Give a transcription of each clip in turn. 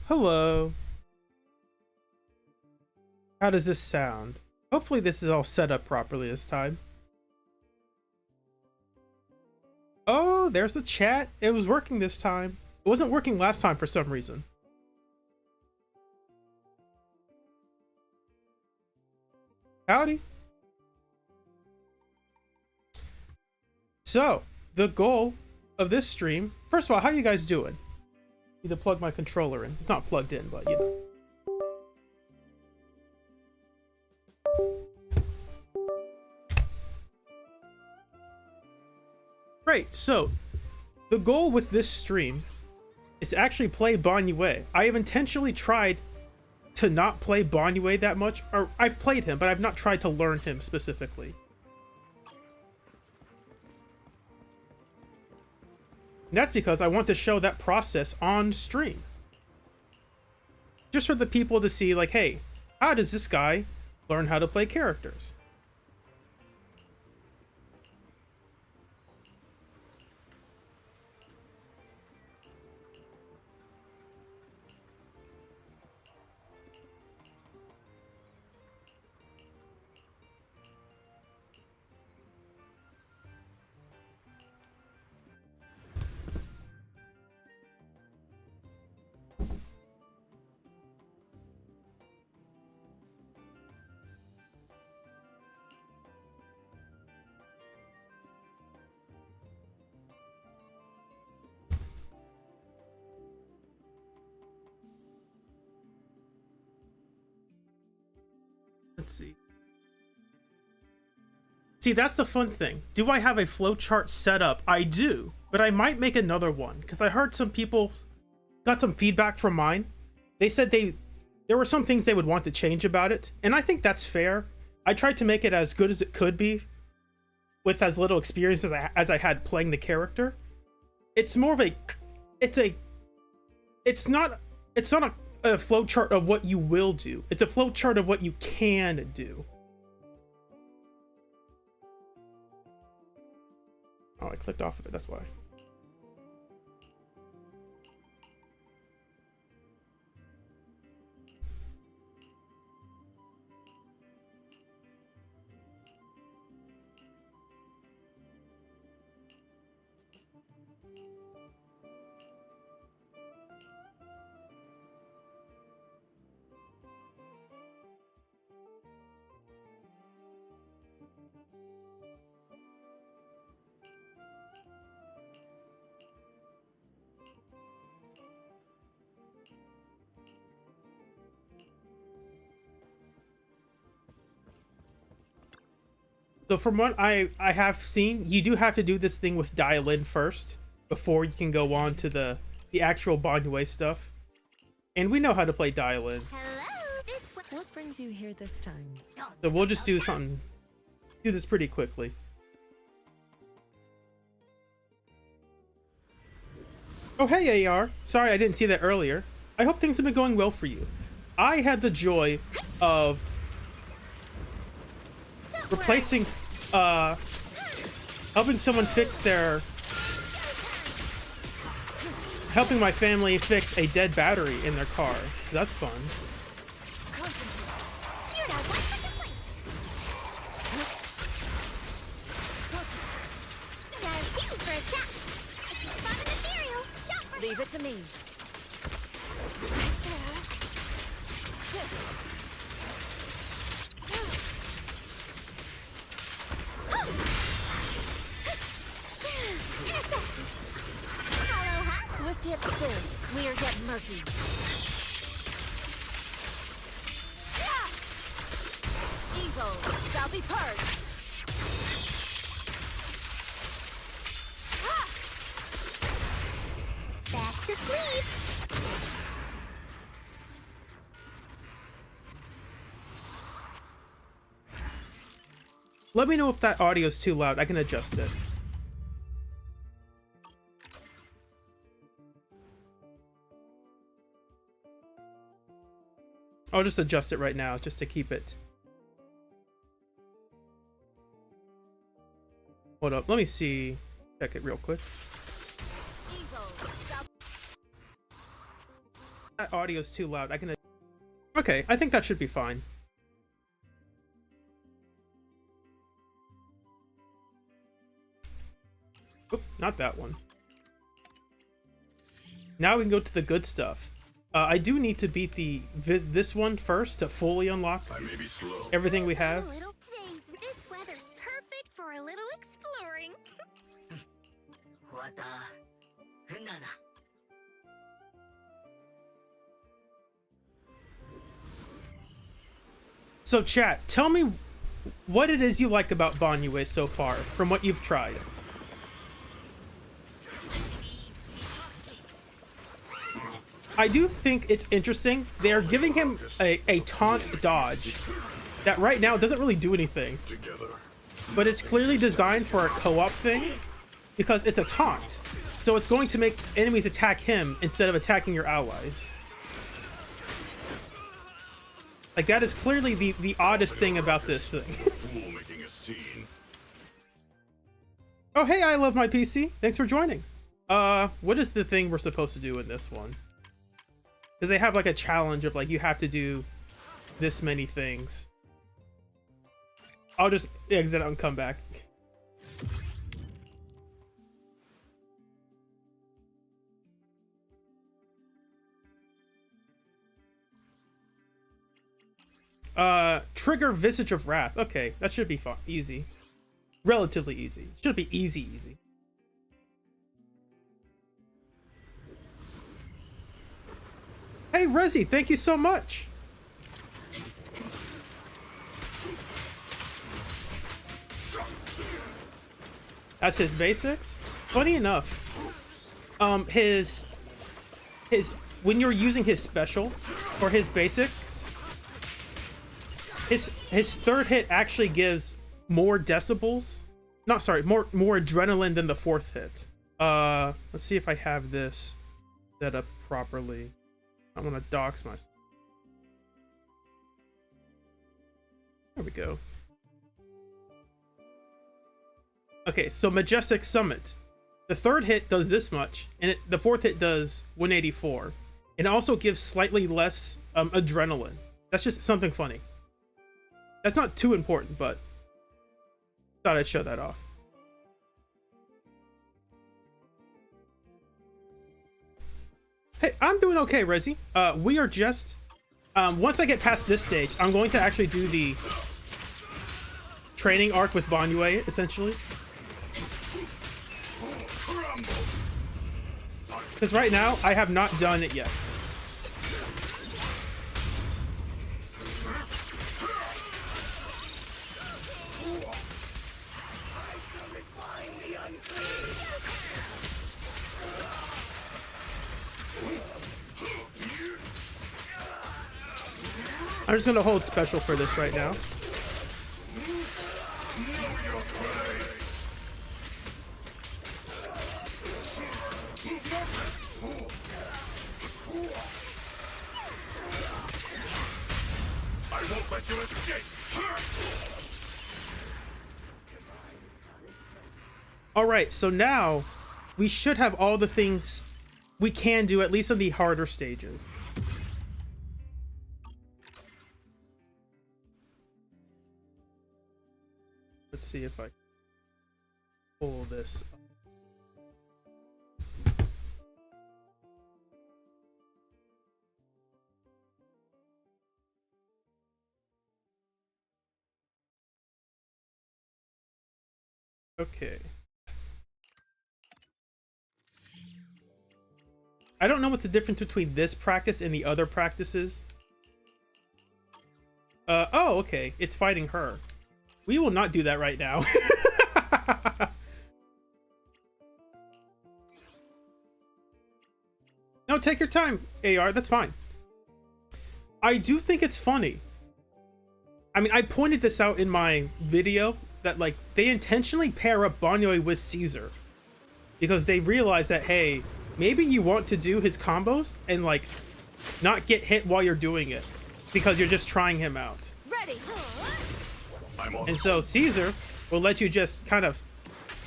Hello. How does this sound? Hopefully this is all set up properly this time. Oh, there's the chat. It was working this time. It wasn't working last time for some reason. Howdy. So, the goal of this stream... First of all, how you guys doing? Need to plug my controller in. It's not plugged in, but you know. Great, so the goal with this stream is to actually play Banyue. I have intentionally tried to not play Banyue that much, or I've played him, but I've not tried to learn him specifically. And that's because I want to show that process on stream. Just for the people to see, like, hey, how does this guy learn how to play characters? Let's see. See, that's the fun thing. Do I have a flowchart set up? I do, but I might make another one because I heard some people got some feedback from mine. They said there were some things they would want to change about it, and I think that's fair. I tried to make it as good as it could be with as little experience as I had playing the character. It's more of a it's not a flowchart of what you will do. It's a flowchart of what you can do. Oh, I clicked off of it, that's why. So from what I have seen, you do have to do this thing with dial-in first before you can go on to the actual Banyue stuff. And we know how to play dial-in. What brings you here this time? So we'll just do this pretty quickly. Oh, hey, AR. Sorry I didn't see that earlier. I hope things have been going well for you. I had the joy of replacing, helping someone fix helping my family fix a dead battery in their car. So that's fun. Leave it to me. Swift yet still, clear yet murky. Evil shall be purged. Back to sleep. Let me know if that audio is too loud. I can adjust it. I'll just adjust it right now just to keep it. Hold up, let me see. Check it real quick. That audio's too loud. I can. Okay, I think that should be fine. Oops, not that one. Now we can go to the good stuff. I do need to beat this one first to fully unlock everything we have. Little days. This weather's perfect for a little exploring. So chat, tell me what it is you like about Banyue so far, from what you've tried. I do think it's interesting. They are giving him a taunt dodge that right now doesn't really do anything. But it's clearly designed for a co-op thing because it's a taunt. So it's going to make enemies attack him instead of attacking your allies. Like, that is clearly the oddest thing about this thing. Oh, hey, I love my PC. Thanks for joining. What is the thing we're supposed to do in this one? Because they have like a challenge of like, you have to do this many things. I'll just exit out and come back. Trigger Visage of Wrath. Okay, that should be fun. Easy. Relatively easy. Should be easy. Hey, Rezi, thank you so much. That's his basics. Funny enough, his when you're using his special or his basics, his third hit actually gives more decibels. Not sorry, more adrenaline than the fourth hit. Let's see if I have this set up properly. I'm gonna dox myself. There we go. Okay, so Majestic Summit. The third hit does this much, and the fourth hit does 184. It also gives slightly less adrenaline. That's just something funny. That's not too important, but thought I'd show that off. Hey, I'm doing okay, Rezi. We are just... once I get past this stage, I'm going to actually do the training arc with Banyue, essentially. Because right now, I have not done it yet. I'm just gonna hold special for this right now. I won't let you escape. All right, so now we should have all the things we can do, at least on the harder stages. Let's see if I pull this up. Okay. I don't know what the difference between this practice and the other practices. Oh, okay. It's fighting her. We will not do that right now. No, take your time, AR. That's fine. I do think it's funny. I mean, I pointed this out in my video that, like, they intentionally pair up Banyue with Caesar because they realize that, hey, maybe you want to do his combos and, like, not get hit while you're doing it because you're just trying him out. Ready. And so Caesar will let you just kind of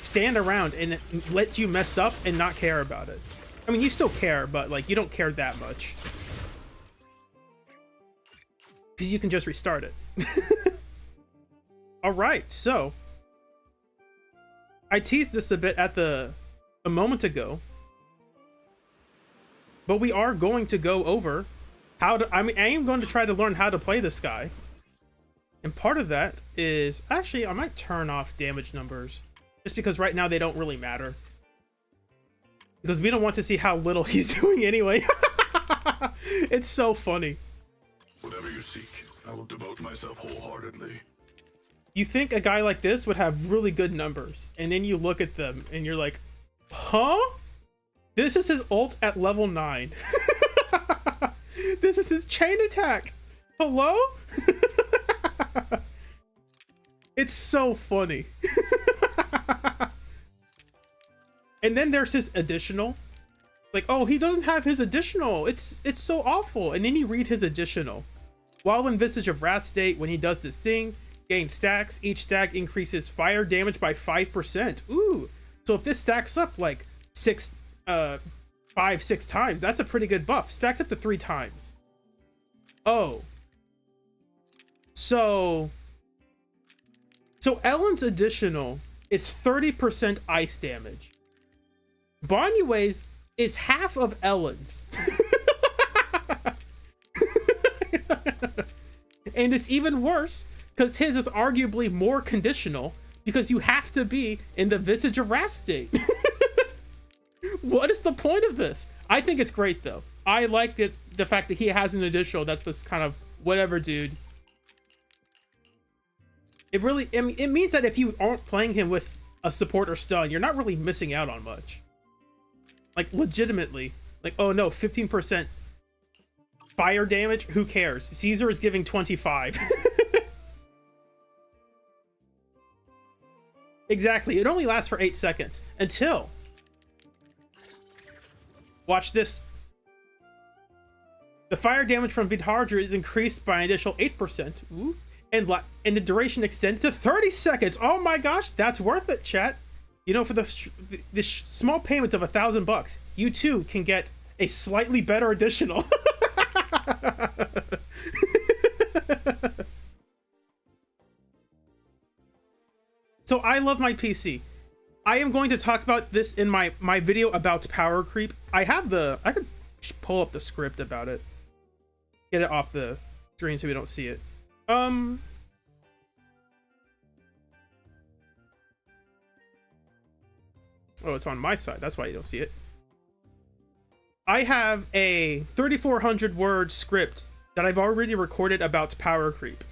stand around and let you mess up and not care about it. I mean, you still care, but like you don't care that much. Because you can just restart it. All right, so I teased this a bit at a moment ago. But we are going to go over how to, I am going to try to learn how to play this guy. And part of that is, actually, I might turn off damage numbers. Just because right now they don't really matter. because we don't want to see how little he's doing anyway. It's so funny. Whatever you seek, I will devote myself wholeheartedly. You think a guy like this would have really good numbers, and then you look at them and you're like, huh? This is his ult at level 9. This is his chain attack. Hello? It's so funny. And then there's his additional. Like, oh, he doesn't have his additional. It's so awful. And then you read his additional. While in Visage of Wrath state, when he does this thing, gain stacks. Each stack increases fire damage by 5%. Ooh. So if this stacks up like 5-6 times, that's a pretty good buff. Stacks up to 3 times. Oh. So Ellen's additional is 30% ice damage. Banyue's is half of Ellen's. And it's even worse because his is arguably more conditional because you have to be in the Visage of Wrath state. What is the point of this? I think it's great though. I like the fact that he has an additional that's this kind of whatever dude. It really, I mean, it means that if you aren't playing him with a support or stun, you're not really missing out on much. Like legitimately, like, oh no, 15% fire damage, who cares? Caesar is giving 25. Exactly, it only lasts for 8 seconds until, watch this. The fire damage from Vidharja is increased by an additional 8%. Ooh. And the duration extended to 30 seconds. Oh my gosh, that's worth it, chat. You know, for this small payment of $1,000, you too can get a slightly better additional. So I love my PC. I am going to talk about this in my video about power creep. I could pull up the script about it. Get it off the screen so we don't see it. Oh, it's on my side. That's why you don't see it. I have a 3,400 word script that I've already recorded about power creep.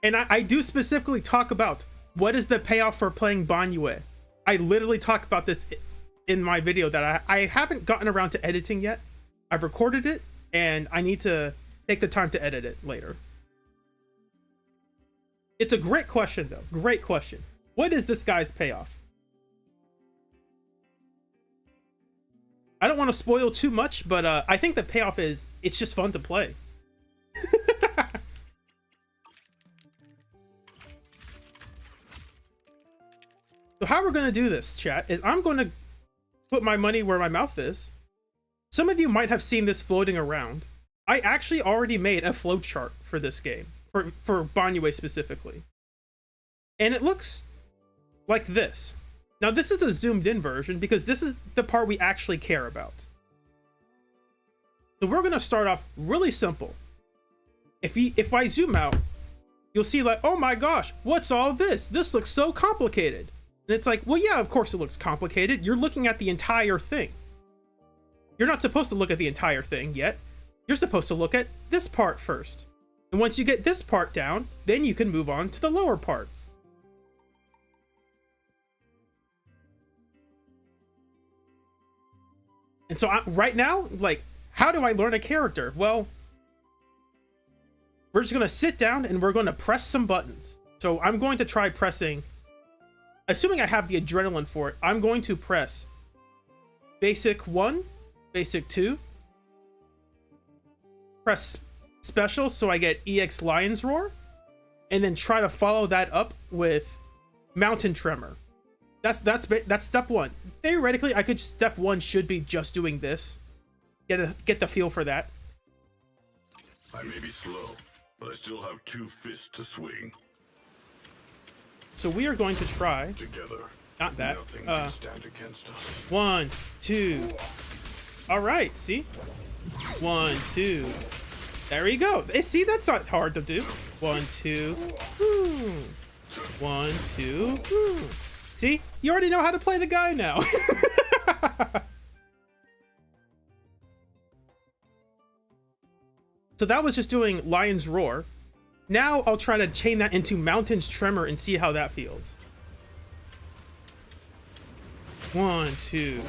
And I do specifically talk about what is the payoff for playing Banyue. I literally talk about this in my video that I haven't gotten around to editing yet. I've recorded it and I need to take the time to edit it later. It's a great question though. Great question. What is this guy's payoff? I don't want to spoil too much, but I think the payoff is it's just fun to play. So how we're going to do this, chat, is I'm going to put my money where my mouth is. Some of you might have seen this floating around. I actually already made a flowchart for this game, for Banyue specifically. And it looks like this. Now this is the zoomed in version because this is the part we actually care about. So we're going to start off really simple. If I zoom out, you'll see like, oh my gosh, what's all this? This looks so complicated. And it's like, well, yeah, of course it looks complicated. You're looking at the entire thing. You're not supposed to look at the entire thing yet. You're supposed to look at this part first. And once you get this part down, then you can move on to the lower parts. And so right now, like, how do I learn a character? Well, we're just going to sit down and we're going to press some buttons. So I'm going to try pressing, assuming I have the adrenaline for it, I'm going to press basic 1, basic 2, press special so I get EX Lion's Roar, and then try to follow that up with Mountain Tremor. That's step 1. Theoretically, step 1 should be just doing this. Get the feel for that. I may be slow, but I still have 2 fists to swing. So we are going to try. Together, not that. Nothing can stand against us. 1, 2. All right, see? 1, 2. There you go. See, that's not hard to do. 1, 2. 1, 2. See? You already know how to play the guy now. So that was just doing Lion's Roar. Now I'll try to chain that into Mountain's Tremor and see how that feels. 1, 2.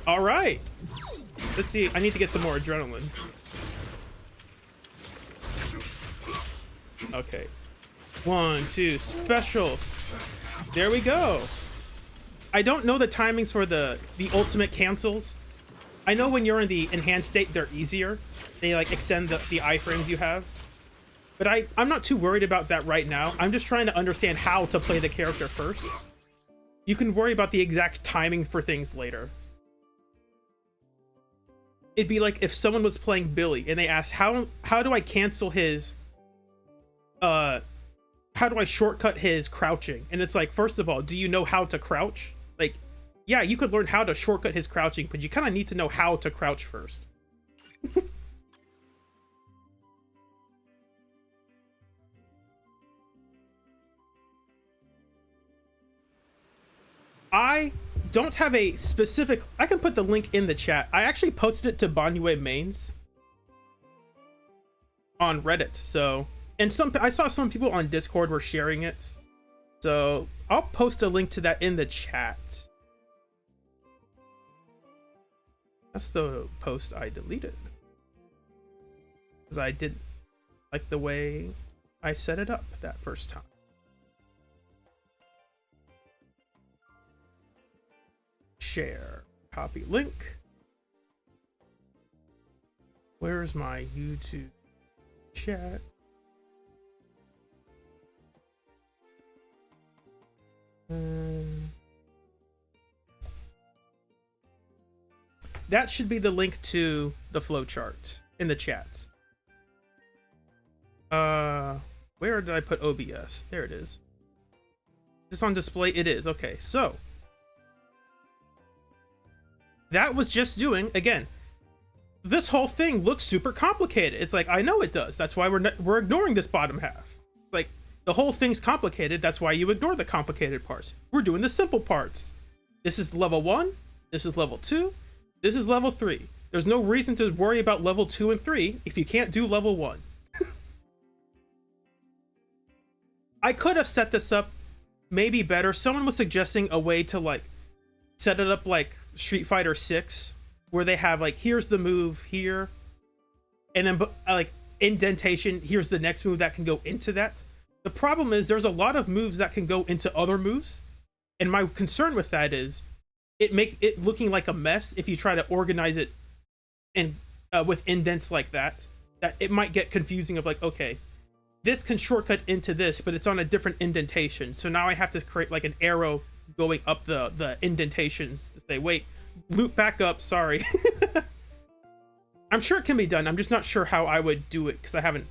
All right. Let's see. I need to get some more adrenaline. Okay. 1, 2. Special. There we go. I don't know the timings for the ultimate cancels. I know when you're in the enhanced state, they're easier. They like extend the iframes you have. But I'm not too worried about that right now. I'm just trying to understand how to play the character first. You can worry about the exact timing for things later. It'd be like if someone was playing Billy and they asked, how do I cancel his, how do I shortcut his crouching? And it's like, first of all, do you know how to crouch? Like, yeah, you could learn how to shortcut his crouching, but you kind of need to know how to crouch first. I don't have a specific... I can put the link in the chat. I actually posted it to Banyue mains on Reddit. So, and I saw some people on Discord were sharing it. So I'll post a link to that in the chat. That's the post I deleted because I didn't like the way I set it up that first time. Share, copy link. Where's my YouTube chat? That should be the link to the flowchart in the chat. Where did I put OBS? There it is. Is this on display? It is. Okay, so that was just doing, again, this whole thing looks super complicated. It's like, I know it does. That's why we're ignoring this bottom half. Like, the whole thing's complicated. That's why you ignore the complicated parts. We're doing the simple parts. This is level 1. This is level 2. This is level 3. There's no reason to worry about level 2 and 3 if you can't do level 1. I could have set this up maybe better. Someone was suggesting a way to like set it up like Street Fighter 6, where they have like, here's the move here, and then like indentation, here's the next move that can go into that. The problem is there's a lot of moves that can go into other moves, and my concern with that is it make it looking like a mess if you try to organize it and with indents like that it might get confusing of like, okay, this can shortcut into this, but it's on a different indentation, so now I have to create like an arrow going up the indentations to say, wait, loop back up, sorry. I'm sure it can be done. I'm just not sure how I would do it because I haven't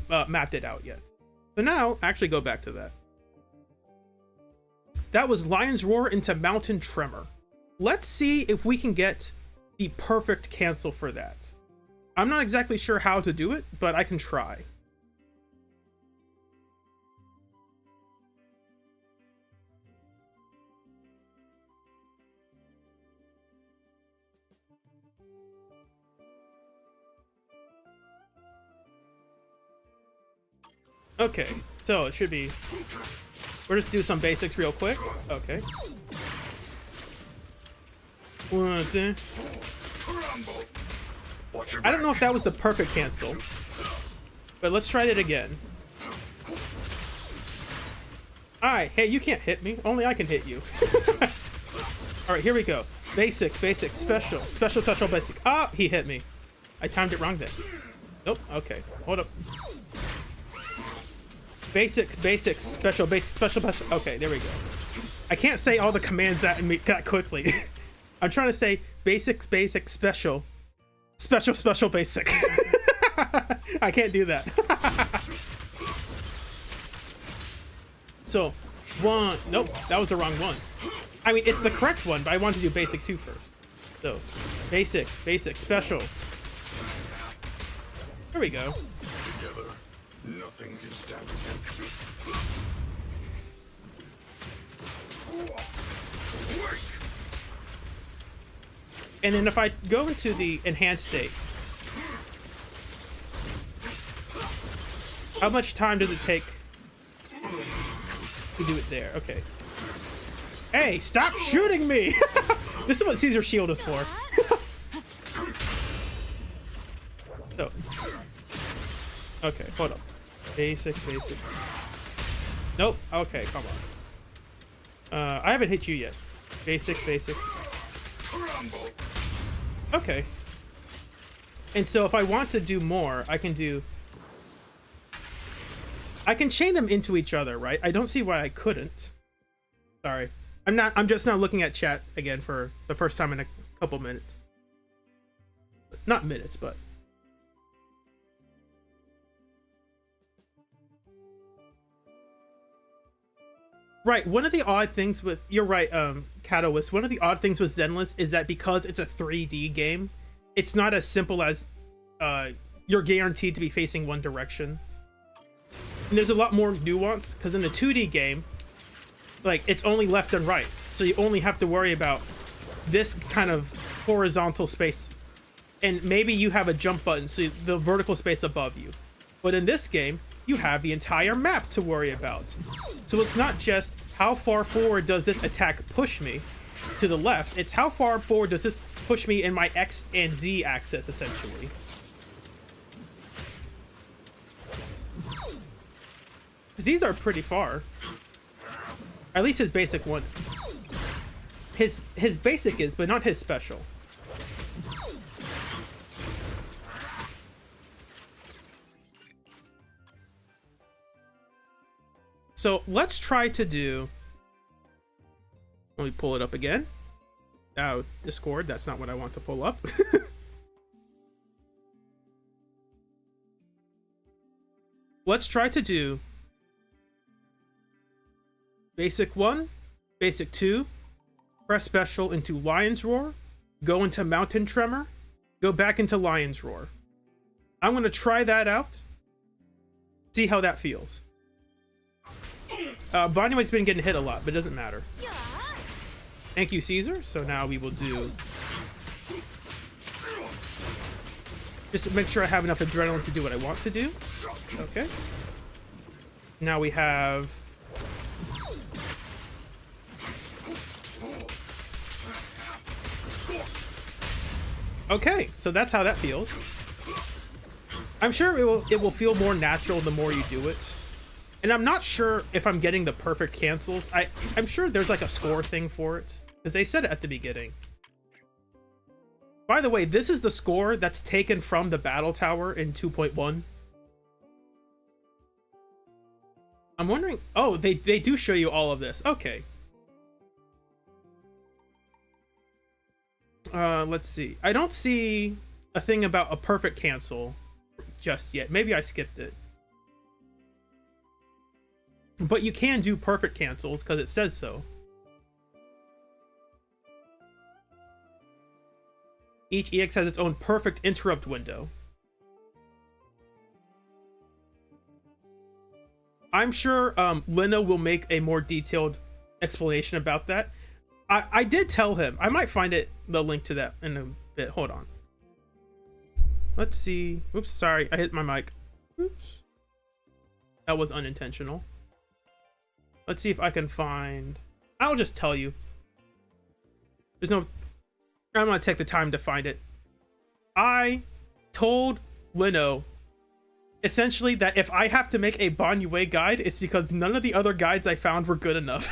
mapped it out yet. So now actually go back to that. That was Lion's Roar into Mountain Tremor. Let's see if we can get the perfect cancel for that. I'm not exactly sure how to do it, but I can try. Okay, so it should be... We'll just do some basics real quick. Okay. 1, 2. I don't know if that was the perfect cancel, but let's try it again. Alright, hey, you can't hit me. Only I can hit you. Alright, here we go. Basic, special, special, basic. Ah, he hit me. I timed it wrong then. Nope, okay. Hold up. Basic, special. Okay, there we go. I can't say all the commands that quickly. I'm trying to say basic, special, basic. I can't do that. So, 1, nope, that was the wrong one. I mean, it's the correct one, but I wanted to do basic 2 first. So, basic, special. There we go. Together, nothing can stand against. And then if I go into the enhanced state, How much time does it take to do it there? Okay. Hey, stop shooting me! This is what Caesar Shield is for. So. Okay, hold up. Basic. Nope. Okay, come on. I haven't hit you yet. Basic. Okay. And so if I want to do more, I can chain them into each other, right? I don't see why I couldn't. Sorry. I'm just now looking at chat again for the first time in a couple minutes. Not minutes, but right, one of the odd things with, you're right, Catalyst, one of the odd things with Zenless is that because it's a 3D game, it's not as simple as you're guaranteed to be facing one direction. And there's a lot more nuance, because in a 2D game, like, it's only left and right. So you only have to worry about this kind of horizontal space. And maybe you have a jump button, so the vertical space above you. But in this game, you have the entire map to worry about. So it's not just how far forward does this attack push me to the left, it's how far forward does this push me in my X and Z axis, essentially. Because these are pretty far. At least his basic one. His basic is, but not his special. So let's try to do, let me pull it up again. Oh, it's Discord. That's not what I want to pull up. Let's try to do basic 1, basic 2, press special into Lion's Roar, go into Mountain Tremor, go back into Lion's Roar. I'm going to try that out, see how that feels. Banyue's been getting hit a lot, but it doesn't matter. Thank you, Caesar. So now we will do, just to make sure I have enough adrenaline to do what I want to do. Okay. Now we have, okay, so that's how that feels. I'm sure it will feel more natural the more you do it. And I'm not sure if I'm getting the perfect cancels. I'm sure there's like a score thing for it, because they said it at the beginning. By the way, this is the score that's taken from the battle tower in 2.1. I'm wondering, oh, they do show you all of this. Okay. Let's see. I don't see a thing about a perfect cancel just yet. Maybe I skipped it. But you can do perfect cancels because it says so. Each EX has its own perfect interrupt window. I'm sure Lina will make a more detailed explanation about that. I did tell him. I might find the link to that in a bit. Hold on. Let's see. Oops, sorry. I hit my mic. Oops. That was unintentional. Let's see if I can find, I'll just tell you. There's no, I'm gonna take the time to find it. I told Lino essentially that if I have to make a Banyue guide, it's because none of the other guides I found were good enough.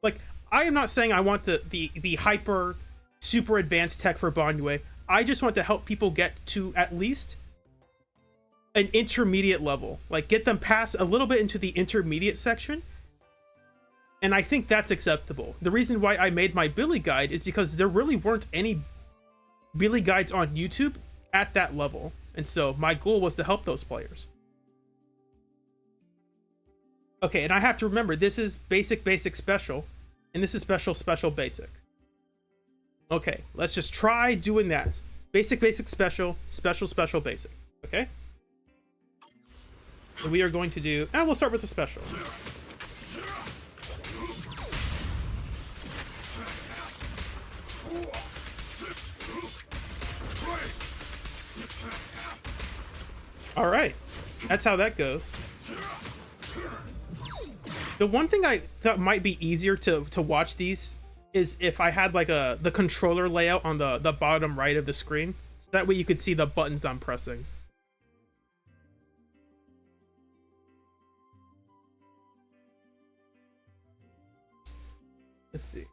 Like, I am not saying I want the hyper super advanced tech for Banyue. I just want to help people get to at least an intermediate level, like get them past a little bit into the intermediate section, and I think that's acceptable. The reason why I made my Billy guide is because there really weren't any Billy guides on YouTube at that level, and so my goal was to help those players. Okay, and I have to remember, this is basic special, and this is special basic. Okay, let's just try doing that. Basic special basic. Okay. So we are going to do, we'll start with the special. All right. That's how that goes. The one thing I thought might be easier to watch these is if I had like the controller layout on the bottom right of the screen. So that way you could see the buttons I'm pressing. Let's see.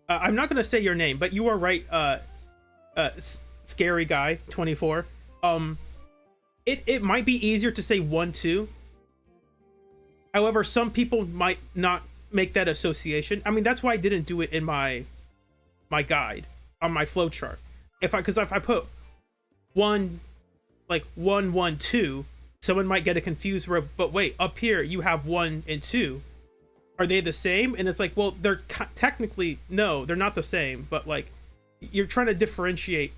I'm not gonna say your name, but you are right. Scary guy 24. It might be easier to say 1 2. However, some people might not make that association. I mean, that's why I didn't do it in my guide on my flowchart. Because if I put 1 1 2, someone might get it confused. But wait, up here you have 1 and 2. Are they the same? And it's like, well, they're technically, no, they're not the same, but like you're trying to differentiate.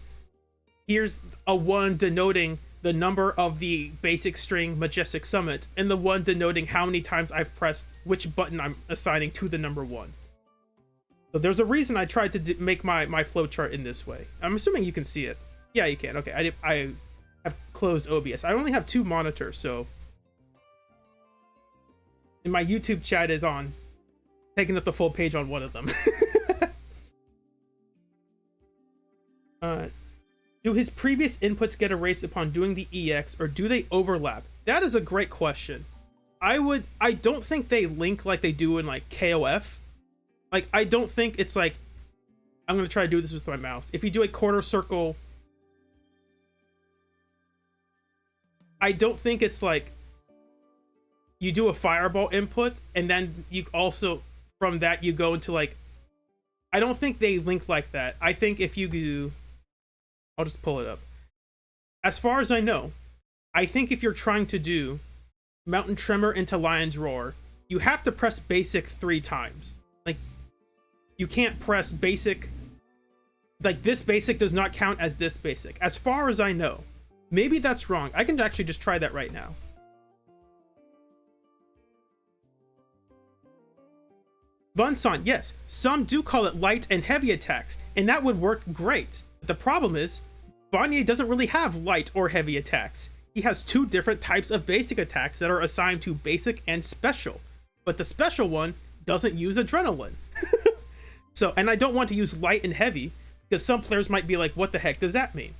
Here's a 1 denoting the number of the basic string Majestic Summit, and the 1 denoting how many times I've pressed which button I'm assigning to the number 1. So there's a reason I tried to make my flowchart in this way. I'm assuming you can see it. Yeah, you can. Okay, I have closed OBS. I only have 2 monitors, so. And my YouTube chat is on, taking up the full page on one of them. Do his previous inputs get erased upon doing the EX, or do they overlap? That is a great question. I don't think they link like they do in like KOF. Like, I don't think it's like, I'm gonna try to do this with my mouse. If you do a quarter circle, I don't think it's like you do a fireball input and then you also from that you go into like, I don't think they link like that. I think if you do, I'll just pull it up. As far as I know, I think if you're trying to do Mountain Tremor into Lion's Roar, you have to press basic 3 times. Like, you can't press basic, like this basic does not count as this basic. As far as I know. Maybe that's wrong. I can actually just try that right now. Bunsan, yes, some do call it light and heavy attacks, and that would work great. The problem is, Banyue doesn't really have light or heavy attacks. He has 2 different types of basic attacks that are assigned to basic and special, but the special one doesn't use adrenaline. So, and I don't want to use light and heavy, because some players might be like, what the heck does that mean?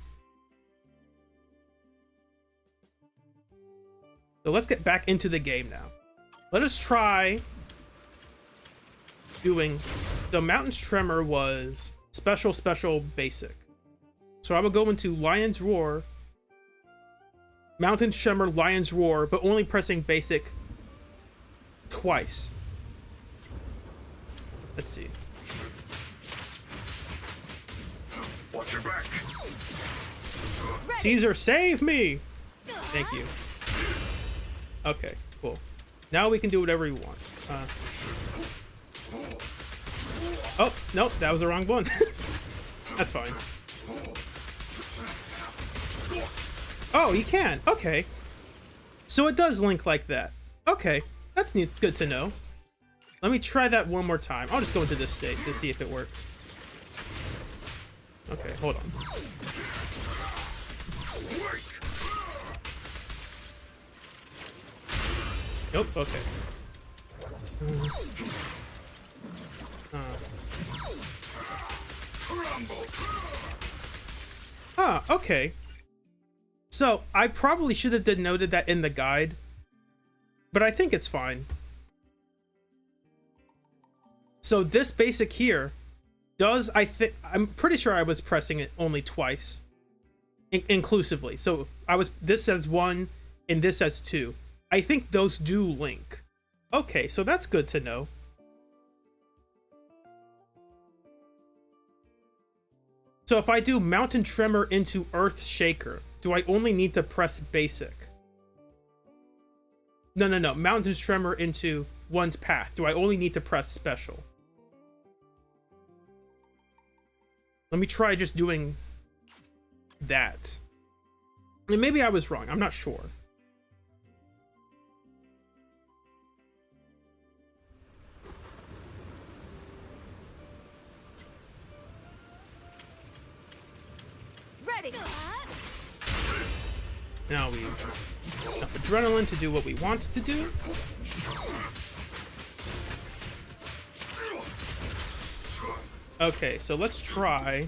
So let's get back into the game now. Let us try doing, the Mountain's Tremor was special, basic. So I will go into Lion's Roar, Mountain's Tremor, Lion's Roar, but only pressing basic twice. Let's see. Watch your back. Caesar, save me! Thank you. Okay, cool. Now we can do whatever we want. Oh, nope, that was the wrong one. That's fine. Oh, you can. Okay. So it does link like that. Okay, that's neat. Good to know. Let me try that one more time. I'll just go into this state to see if it works. Okay, hold on. Nope, okay. Okay. So, I probably should have denoted that in the guide, but I think it's fine. So this basic here does, I'm pretty sure I was pressing it only twice, inclusively. So this says 1 and this says 2. I think those do link. Okay, so that's good to know. So if I do Mountain Tremor into Earth Shaker, do I only need to press basic? No. Mountain Tremor into One's Path. Do I only need to press special? Let me try just doing that. And maybe I was wrong. I'm not sure. ready. Now we enough adrenaline to do what we want to do. Okay, so let's try.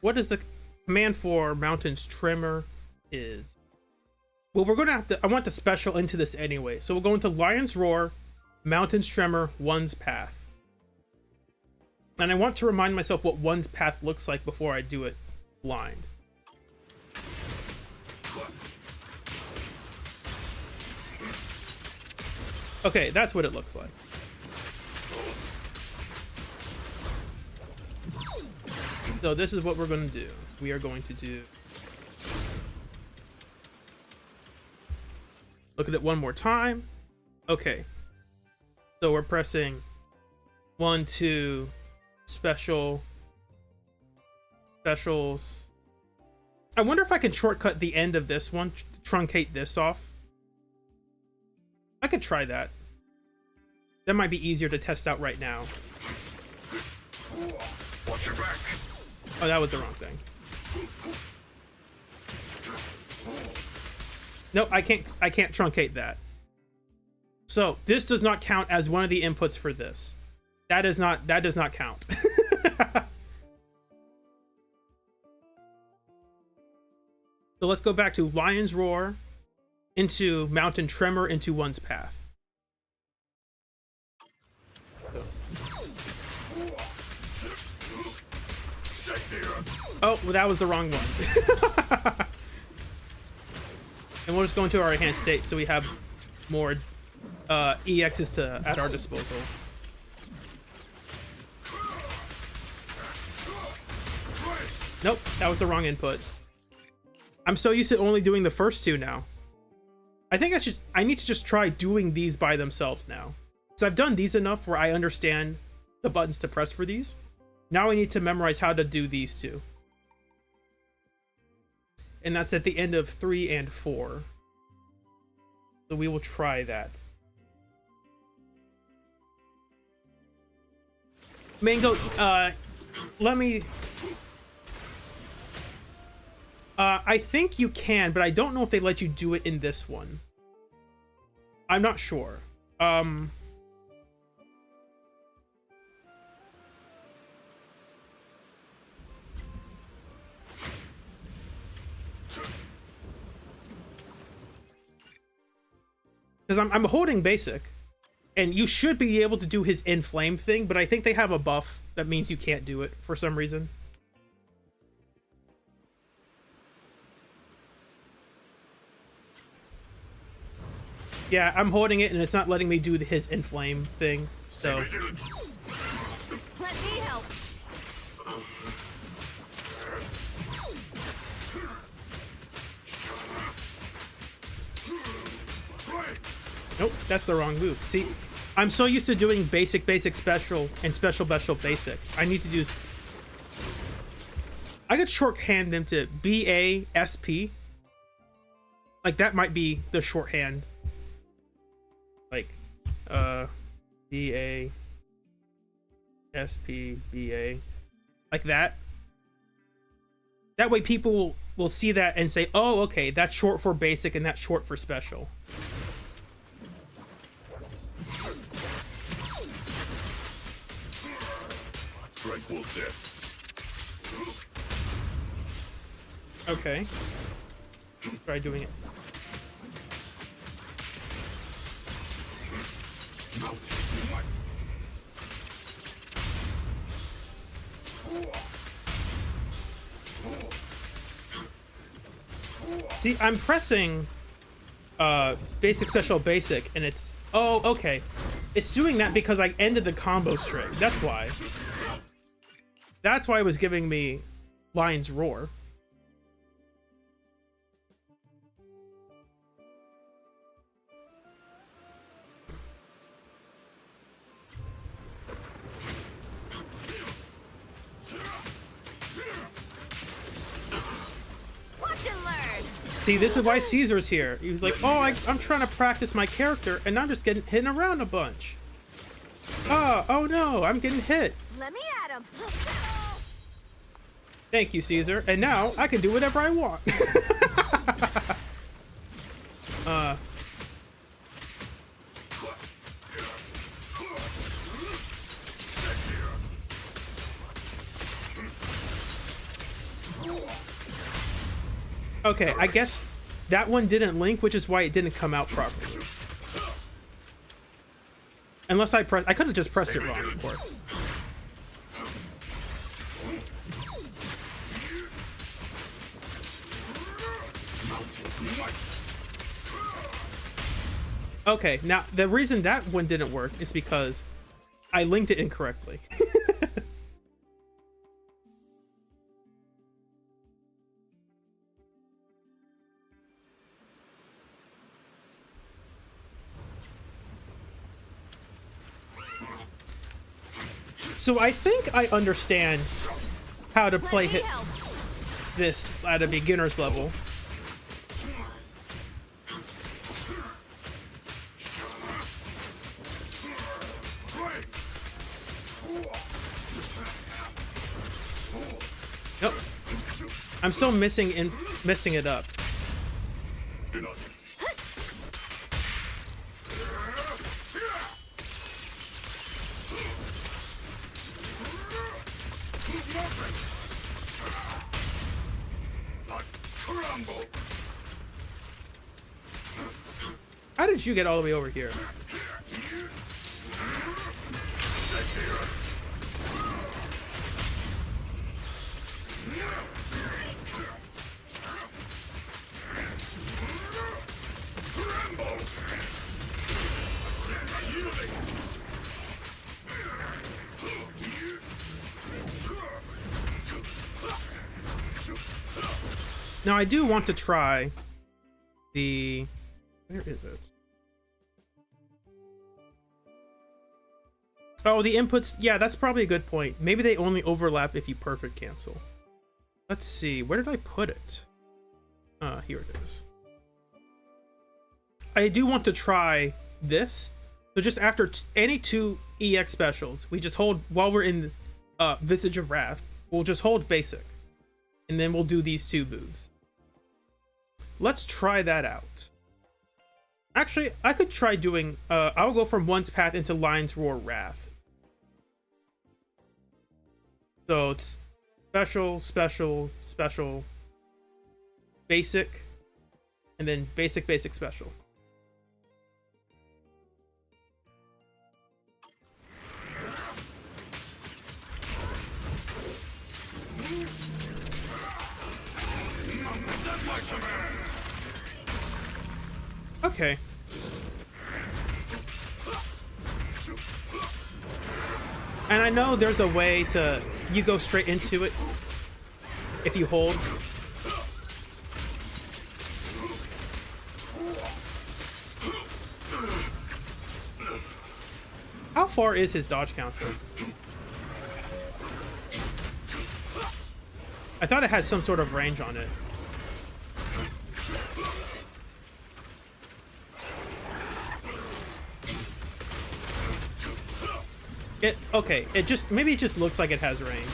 What is the command for Mountain's Tremor is? Well, we're gonna have to. I want to special into this anyway, so we'll go into Lion's Roar, Mountain's Tremor, One's Path, and I want to remind myself what One's Path looks like before I do it blind. Okay, that's what it looks like. So this is what we're going to do. We are going to do... Look at it one more time. Okay. So we're pressing 1, 2, specials. I wonder if I can shortcut the end of this one, truncate this off. I could try that. That might be easier to test out right now. Watch your back. Oh, that was the wrong thing. Nope, I can't truncate that. So this does not count as one of the inputs for this. That does not count. So let's go back to Lion's Roar, into Mountain Tremor, into One's Path. Oh, well, that was the wrong one. And we'll just go into our enhanced state so we have more EXs at our disposal. Nope, that was the wrong input. I'm so used to only doing the first two now. I think I need to just try doing these by themselves now. So I've done these enough where I understand the buttons to press for these. Now I need to memorize how to do these two. And that's at the end of 3 and 4. So we will try that. Mango, let me... I think you can, but I don't know if they let you do it in this one. I'm not sure. Because I'm holding basic, and you should be able to do his inflame thing, but I think they have a buff that means you can't do it for some reason. Yeah, I'm holding it and it's not letting me do his inflame thing, so... Let me help. Nope, that's the wrong move. See, I'm so used to doing basic, special, and special, basic. I need to do... I could shorthand them to BASP. Like, that might be the shorthand. Like, BASP, BA. Like that. That way people will see that and say, oh, okay, that's short for basic and that's short for special. Tranquil depths. Okay. Try doing it. See, I'm pressing basic, special, basic, and it's... Oh, okay. It's doing that because I ended the combo string. That's why. That's why it was giving me Lion's Roar. See, this is why Caesar's here. He was like, oh, I'm trying to practice my character, and I'm just getting hit around a bunch. Oh no, I'm getting hit. Let me at him. Thank you, Caesar. And now I can do whatever I want. Okay, I guess that one didn't link, which is why it didn't come out properly. Unless I could have just pressed it wrong, of course. Okay, now the reason that one didn't work is because I linked it incorrectly. So I think I understand how to play this at a beginner's level. Nope. I'm still messing it up. How did you get all the way over here? Now I do want to try the... Where is it? Oh, the inputs. Yeah, that's probably a good point. Maybe they only overlap if you perfect cancel. Let's see. Where did I put it? Here it is. I do want to try this. So just after any two EX specials, we just hold, while we're in Visage of Wrath, we'll just hold basic. And then we'll do these two moves. Let's try that out. Actually, I could try doing, I'll go from One's Path into Lion's Roar Wrath. So it's special, special, special, basic, and then basic, basic, special. Okay. And I know there's a way to, you go straight into it if you hold. How far is his dodge counter? I thought it had some sort of range on it. Okay, maybe it just looks like it has range.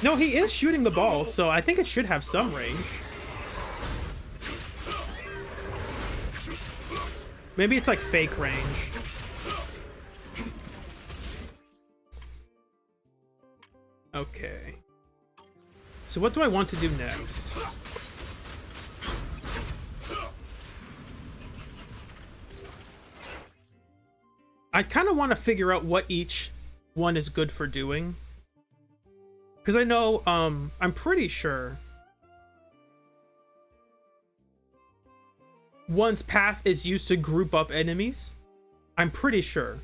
No, he is shooting the ball, so I think it should have some range. Maybe it's like fake range. Okay. So what do I want to do next? I kind of want to figure out what each one is good for doing. Because I know, I'm pretty sure One's Path is used to group up enemies. I'm pretty sure.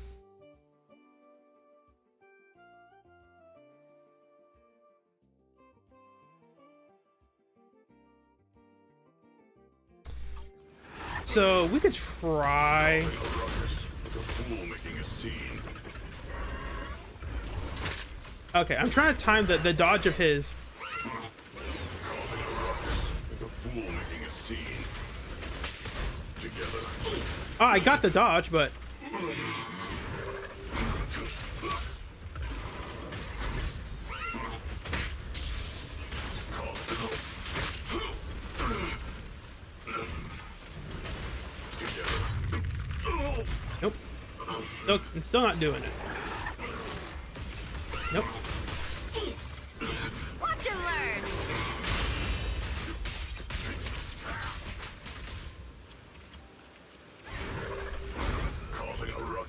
So we could try... Okay, I'm trying to time the dodge of his. Oh, I got the dodge, but... Nope. Nope, it's still not doing it. Nope. Watch and learn. Causing a ruck.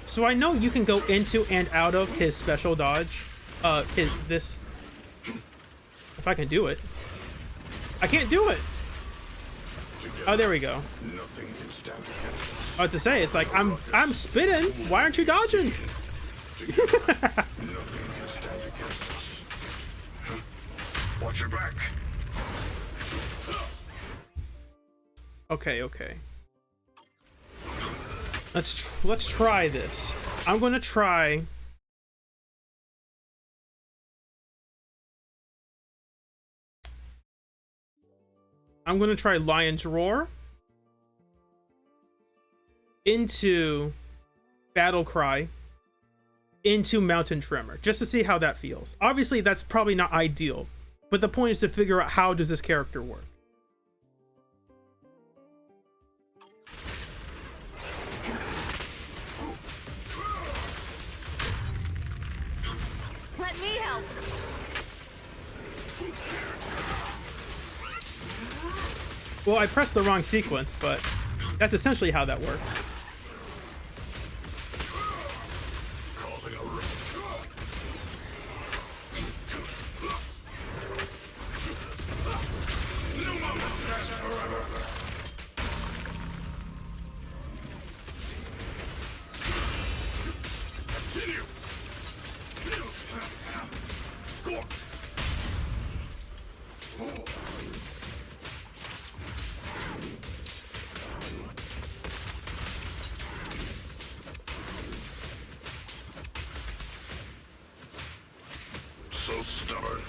So I know you can go into and out of his special dodge. This. If I can do it. I can't do it. Oh, there we go. Nothing can stand against us. I was to say, it's like I'm spitting. Why aren't you dodging? Nothing can stand against us. Watch your back. Okay, okay. Let's try this. I'm gonna try. I'm gonna try Lion's Roar into Battle Cry into Mountain Tremor, just to see how that feels. Obviously, that's probably not ideal, but the point is to figure out how does this character work. Let me help. Well, I pressed the wrong sequence, but that's essentially how that works. Causing a ruck. Continue. So stubborn.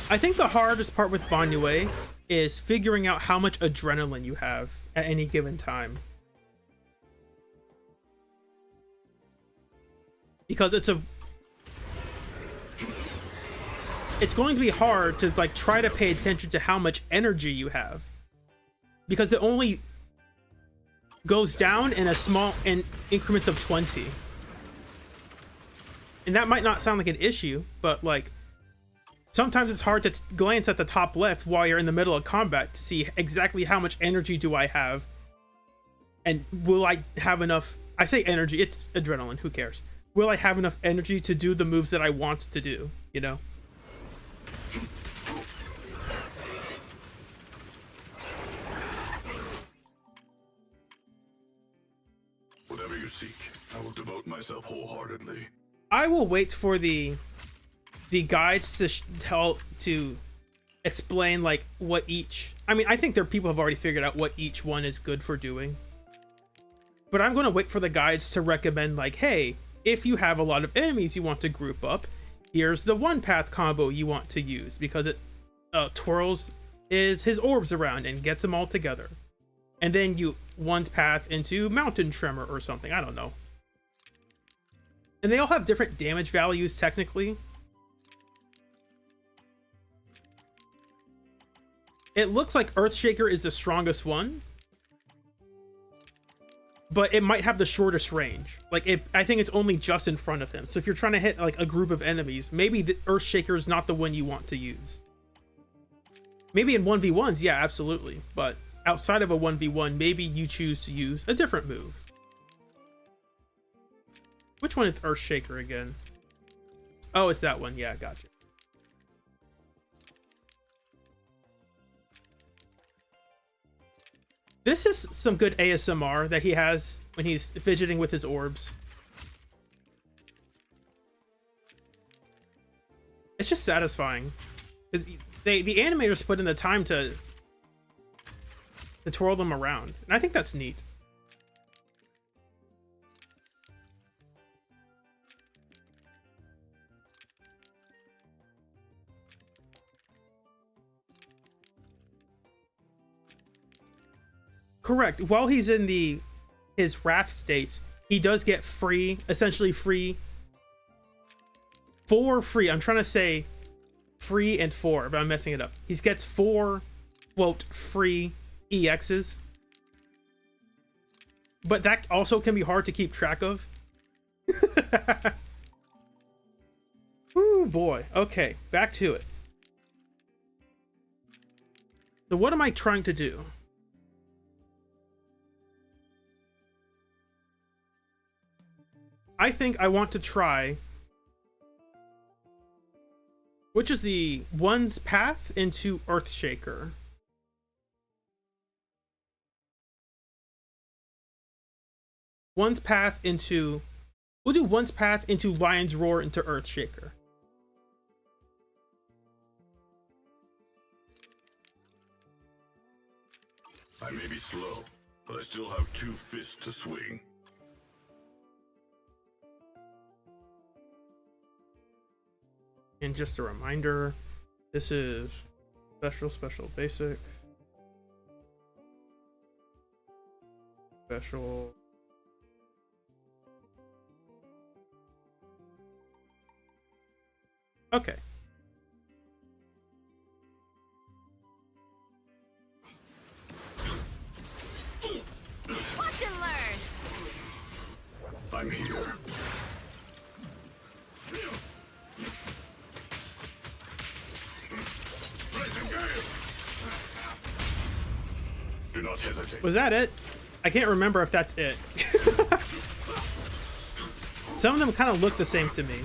I think the hardest part with Banyue is figuring out how much adrenaline you have at any given time. Because it's going to be hard to like try to pay attention to how much energy you have. Because it only goes down in in increments of 20. And that might not sound like an issue, but like sometimes it's hard to glance at the top left while you're in the middle of combat to see exactly how much energy do I have, and will I have enough. I say energy, it's adrenaline, who cares. Will I have enough energy to do the moves that I want to do, you know? Whatever you seek, I will devote myself wholeheartedly. I will wait for the guides to explain like what each. I mean, I think there are people who have already figured out what each one is good for doing. But I'm going to wait for the guides to recommend like, hey, if you have a lot of enemies you want to group up, here's the one path combo you want to use, because it twirls his orbs around and gets them all together. And then you one's path into Mountain Tremor or something. I don't know. And they all have different damage values technically. It looks like Earthshaker is the strongest one, but it might have the shortest range. Like I think it's only just in front of him. So if you're trying to hit like a group of enemies, maybe the Earthshaker is not the one you want to use. Maybe in 1v1s, yeah, absolutely. But outside of a 1v1, maybe you choose to use a different move. Which one is Earthshaker again? Oh, it's that one. Yeah, gotcha. This is some good ASMR that he has when he's fidgeting with his orbs. It's just satisfying. The animators put in the time to twirl them around, and I think that's neat. Correct. While he's in his wrath state, he does get essentially free. 4 free. I'm trying to say free and 4, but I'm messing it up. He gets 4, quote, free EXs but that also can be hard to keep track of. Ooh, boy. Okay, back to it. So what am I trying to do? I think I want to try... Which is the one's path into Earthshaker? One's path into... We'll do one's path into Lion's Roar into Earthshaker. I may be slow, but I still have 2 fists to swing. And just a reminder, this is special, special, basic. Special. Okay. Watch and learn. I'm here. Do not hesitate. Was that it? I can't remember if that's it. Some of them kind of look the same to me.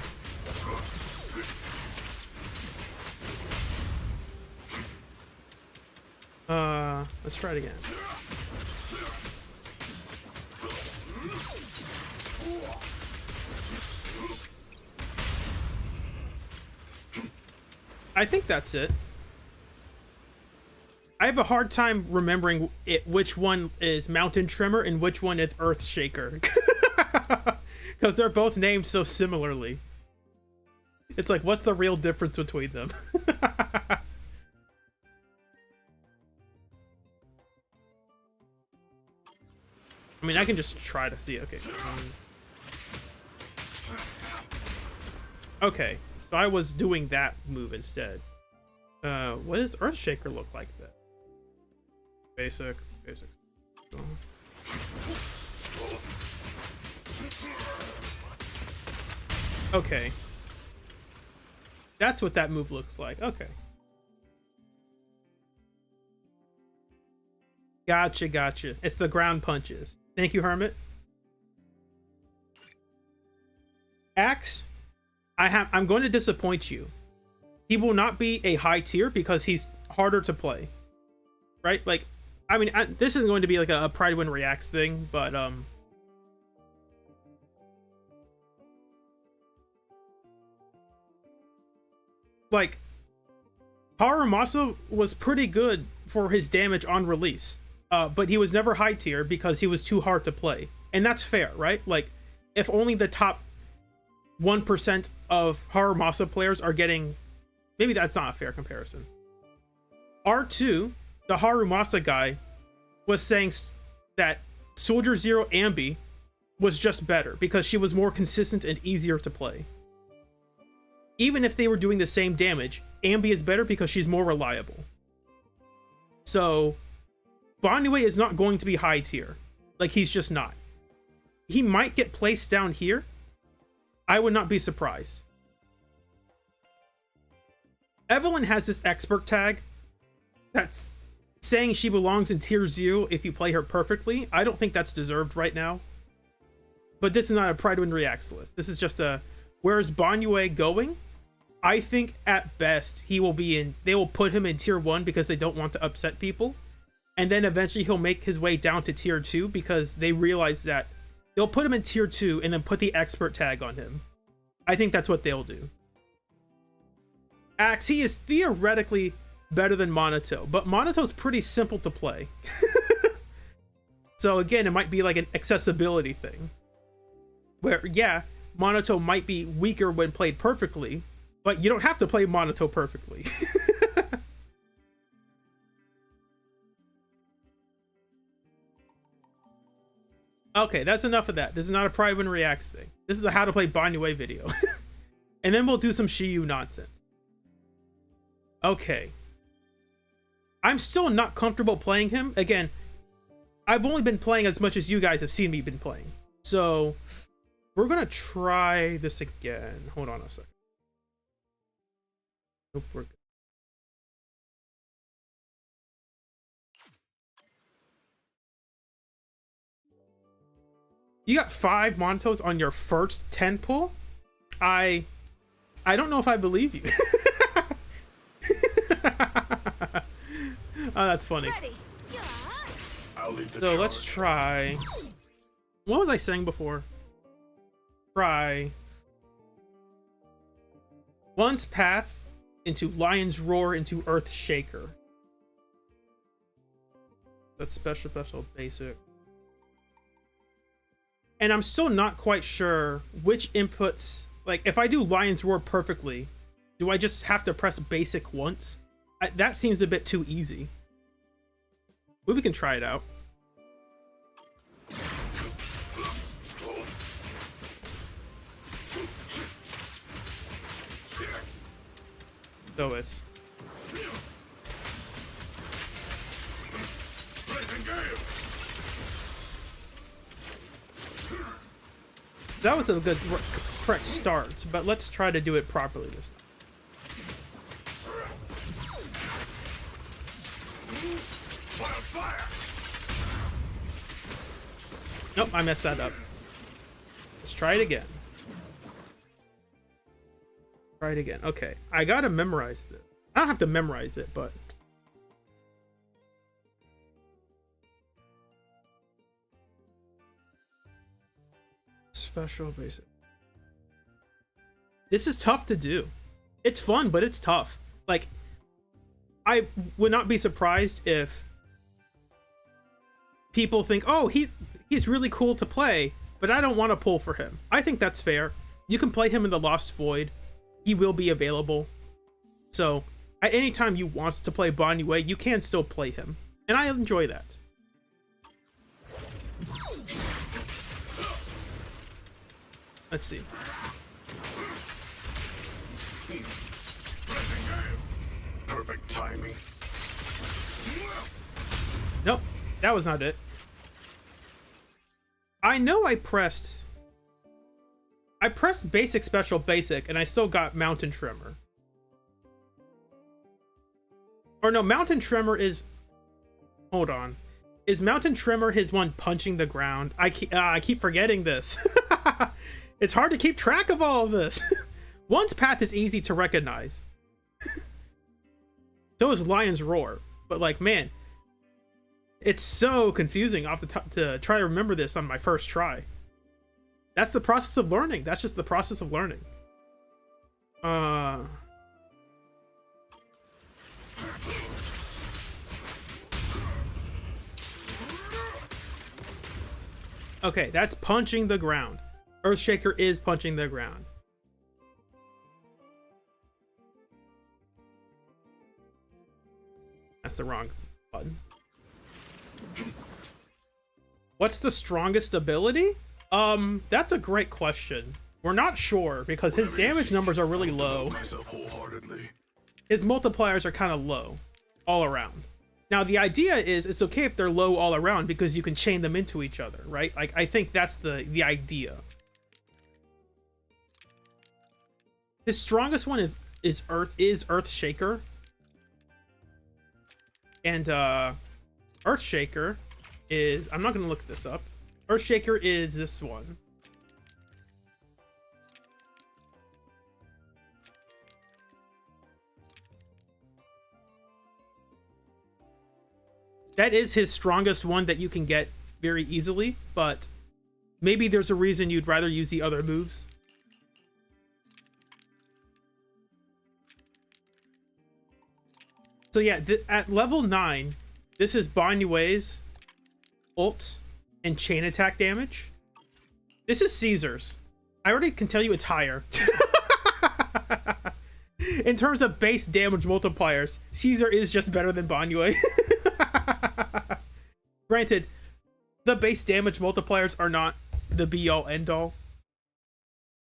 Let's try it again. I think that's it. I have a hard time remembering which one is Mountain Tremor and which one is Earthshaker. Because they're both named so similarly. It's like, what's the real difference between them? I mean, I can just try to see. Okay. Okay, so I was doing that move instead. What does Earthshaker look like then? Basic. Okay. That's what that move looks like. Okay. Gotcha. It's the ground punches. Thank you, Hermit. Axe, I'm going to disappoint you. He will not be a high tier because he's harder to play. Right? Like, I mean, this isn't going to be like a Pride Win Reacts thing, but like, Harumasa was pretty good for his damage on release, but he was never high tier because he was too hard to play, and that's fair, right? Like, if only the top 1% of Harumasa players are getting, maybe that's not a fair comparison. R2, the Harumasa guy, was saying that Soldier Zero Ambi was just better because she was more consistent and easier to play. Even if they were doing the same damage, Ambi is better because she's more reliable. So, Banyue is not going to be high tier. Like, he's just not. He might get placed down here. I would not be surprised. Evelyn has this expert tag that's saying she belongs in tier 0 if you play her perfectly. I don't think that's deserved right now. But this is not a Pride Win Reacts list. This is just a, where's Banyue going? I think at best he will be in, they will put him in tier 1 because they don't want to upset people. And then eventually he'll make his way down to tier 2 because they realize that they'll put him in tier 2 and then put the expert tag on him. I think that's what they'll do. Axe, he is theoretically better than Monato, but Monato's pretty simple to play. So again, it might be like an accessibility thing. Where, yeah, Monato might be weaker when played perfectly, but you don't have to play Monato perfectly. Okay, that's enough of that. This is not a Pride Win Reacts thing. This is a how to play Banyue video. And then we'll do some Shiyu nonsense. Okay. I'm still not comfortable playing him. Again, I've only been playing as much as you guys have seen me been playing. So we're gonna try this again. Hold on a second. Nope, we're good. You got 5 Montos on your first 10 pull? I don't know if I believe you. Oh, that's funny. Ready. Yeah. I'll lead the So charge. let's try. What was I saying before? Try. Once path into Lion's Roar into Earth Shaker. That's special, basic. And I'm still not quite sure which inputs. Like, if I do Lion's Roar perfectly, do I just have to press basic once? That seems a bit too easy. But we can try it out. So it's that was a good correct start, but let's try to do it properly this time. Nope, I messed that up. Let's try it again. Try it again. Okay, I gotta memorize this. I don't have to memorize it, but special basic. This is tough to do. It's fun, but it's tough. Like, I would not be surprised if people think, oh, he's really cool to play, but I don't want to pull for him. I think that's fair. You can play him in the Lost Void. He will be available. So at any time you want to play Banyue, you can still play him. And I enjoy that. Let's see. Perfect timing. Nope, that was not it. I know I pressed basic, special, basic, and I still got Mountain Tremor. Or no, Mountain Tremor is... Hold on. Is Mountain Tremor his one punching the ground? I keep forgetting this. It's hard to keep track of all of this. One's path is easy to recognize. So is Lion's Roar. But like, man, it's so confusing off the top to try to remember this on my first try. That's the process of learning. That's just the process of learning. Okay, that's punching the ground. Earthshaker is punching the ground. That's the wrong button. What's the strongest ability? That's a great question. We're not sure because his damage numbers are really low. His multipliers are kind of low all around. Now, the idea is it's okay if they're low all around because you can chain them into each other, right? Like, I think that's the idea. His strongest one is Earthshaker. And Earthshaker is, I'm not going to look this up. Earthshaker is this one. That is his strongest one that you can get very easily, but maybe there's a reason you'd rather use the other moves. So yeah, at level 9, this is Banyue's ult and chain attack damage. This is Caesar's. I already can tell you it's higher. In terms of base damage multipliers, Caesar is just better than Banyue. Granted, the base damage multipliers are not the be-all end-all.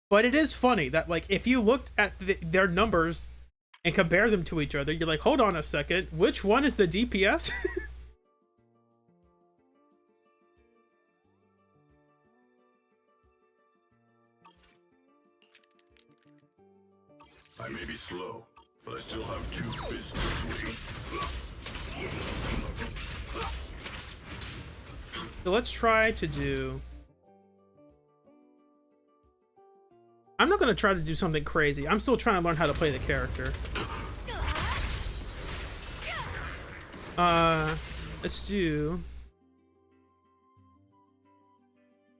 But it is funny that, like, if you looked at their numbers and compare them to each other, you're like, hold on a second, which one is the DPS? I may be slow, but I still have 2 fists to swing. So let's try to do... I'm not going to try to do something crazy. I'm still trying to learn how to play the character. Let's do...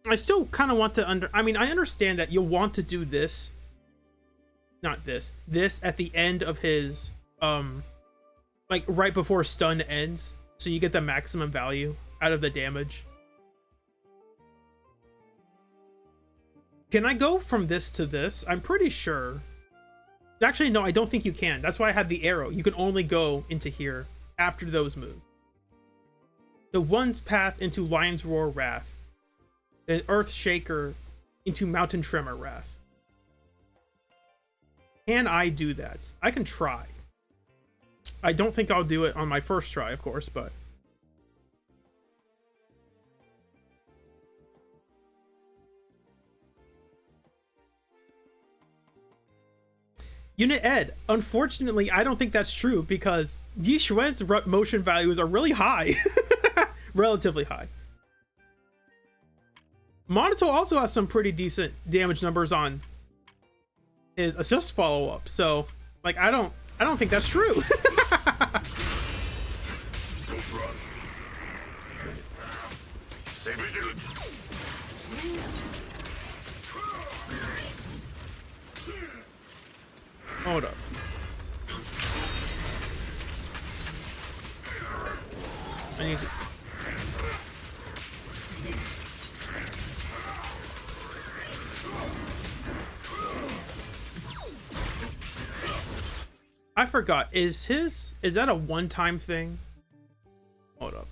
I still kind of want to I mean, I understand that you'll want to do this. Not this. This at the end of his... like, right before stun ends. So you get the maximum value out of the damage. Can I go from this to this? I'm pretty sure. Actually, no, I don't think you can. That's why I had the arrow. You can only go into here after those moves. The one path into Lion's Roar Wrath. Then Earth Shaker into Mountain Tremor Wrath. Can I do that? I can try. I don't think I'll do it on my first try, of course, but... Unit Ed, unfortunately, I don't think that's true because Yi Xuan's motion values are really high. Relatively high. Monato also has some pretty decent damage numbers on his assist follow-up, so like I don't think that's true. Don't run. Stay vigilant. Hold up. I need to... I forgot. Is that a one-time thing? Hold up.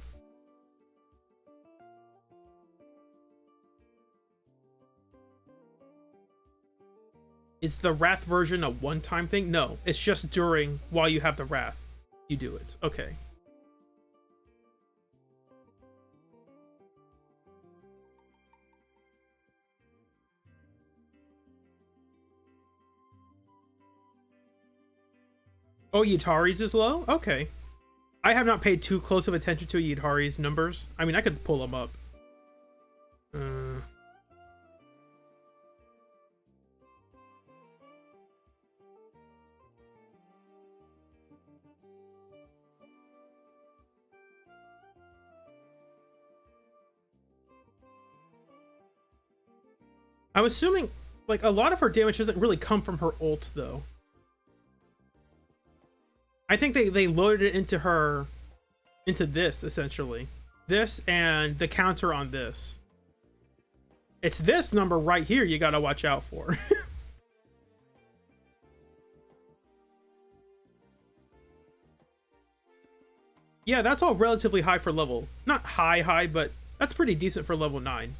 Is the Wrath version a one-time thing? No, it's just while you have the Wrath, you do it. Okay. Oh, Yutari's is low? Okay. I have not paid too close of attention to Yutari's numbers. I mean, I could pull them up. I'm assuming, like, a lot of her damage doesn't really come from her ult, though. I think they loaded it into this, essentially. This and the counter on this. It's this number right here you gotta watch out for. Yeah, that's all relatively high for level. Not high, but that's pretty decent for level 9.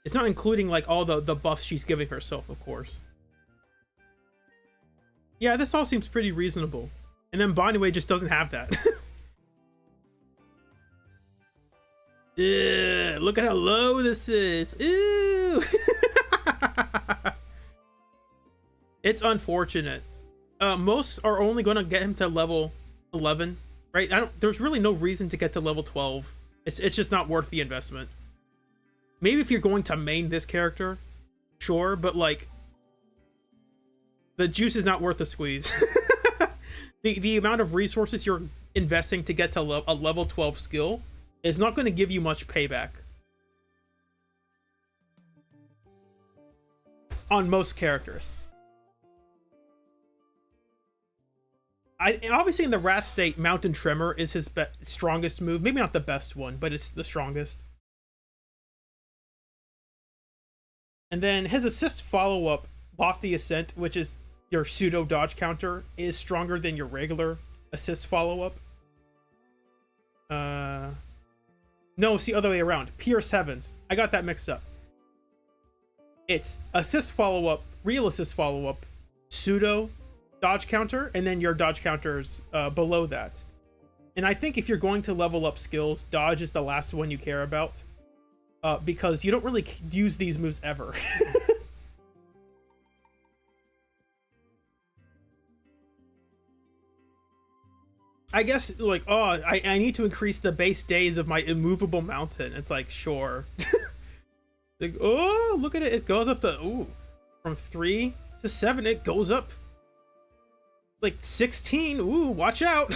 It's not including, like, all the buffs she's giving herself, of course. Yeah, this all seems pretty reasonable. And then Banyue just doesn't have that. Ugh, look at how low this is. Ew. It's unfortunate. Most are only going to get him to level 11, right? There's really no reason to get to level 12. It's just not worth the investment. Maybe if you're going to main this character, sure, but like the juice is not worth the squeeze. The amount of resources you're investing to get to a level 12 skill is not going to give you much payback on most characters. Obviously in the Wrath state, Mountain Tremor is his strongest move. Maybe not the best one, but it's the strongest. And then his assist follow-up, Lofty Ascent, which is your pseudo dodge counter, is stronger than your regular assist follow-up. No, it's the other way around. Pierce Heavens. I got that mixed up. It's assist follow-up, real assist follow-up, pseudo dodge counter, and then your dodge counters below that. And I think if you're going to level up skills, dodge is the last one you care about. Because you don't really use these moves ever. I guess like, oh, I need to increase the base days of my immovable mountain. It's like, sure. Like, oh, look at it. It goes up to, ooh, from 3 to 7. It goes up like 16. Ooh, watch out.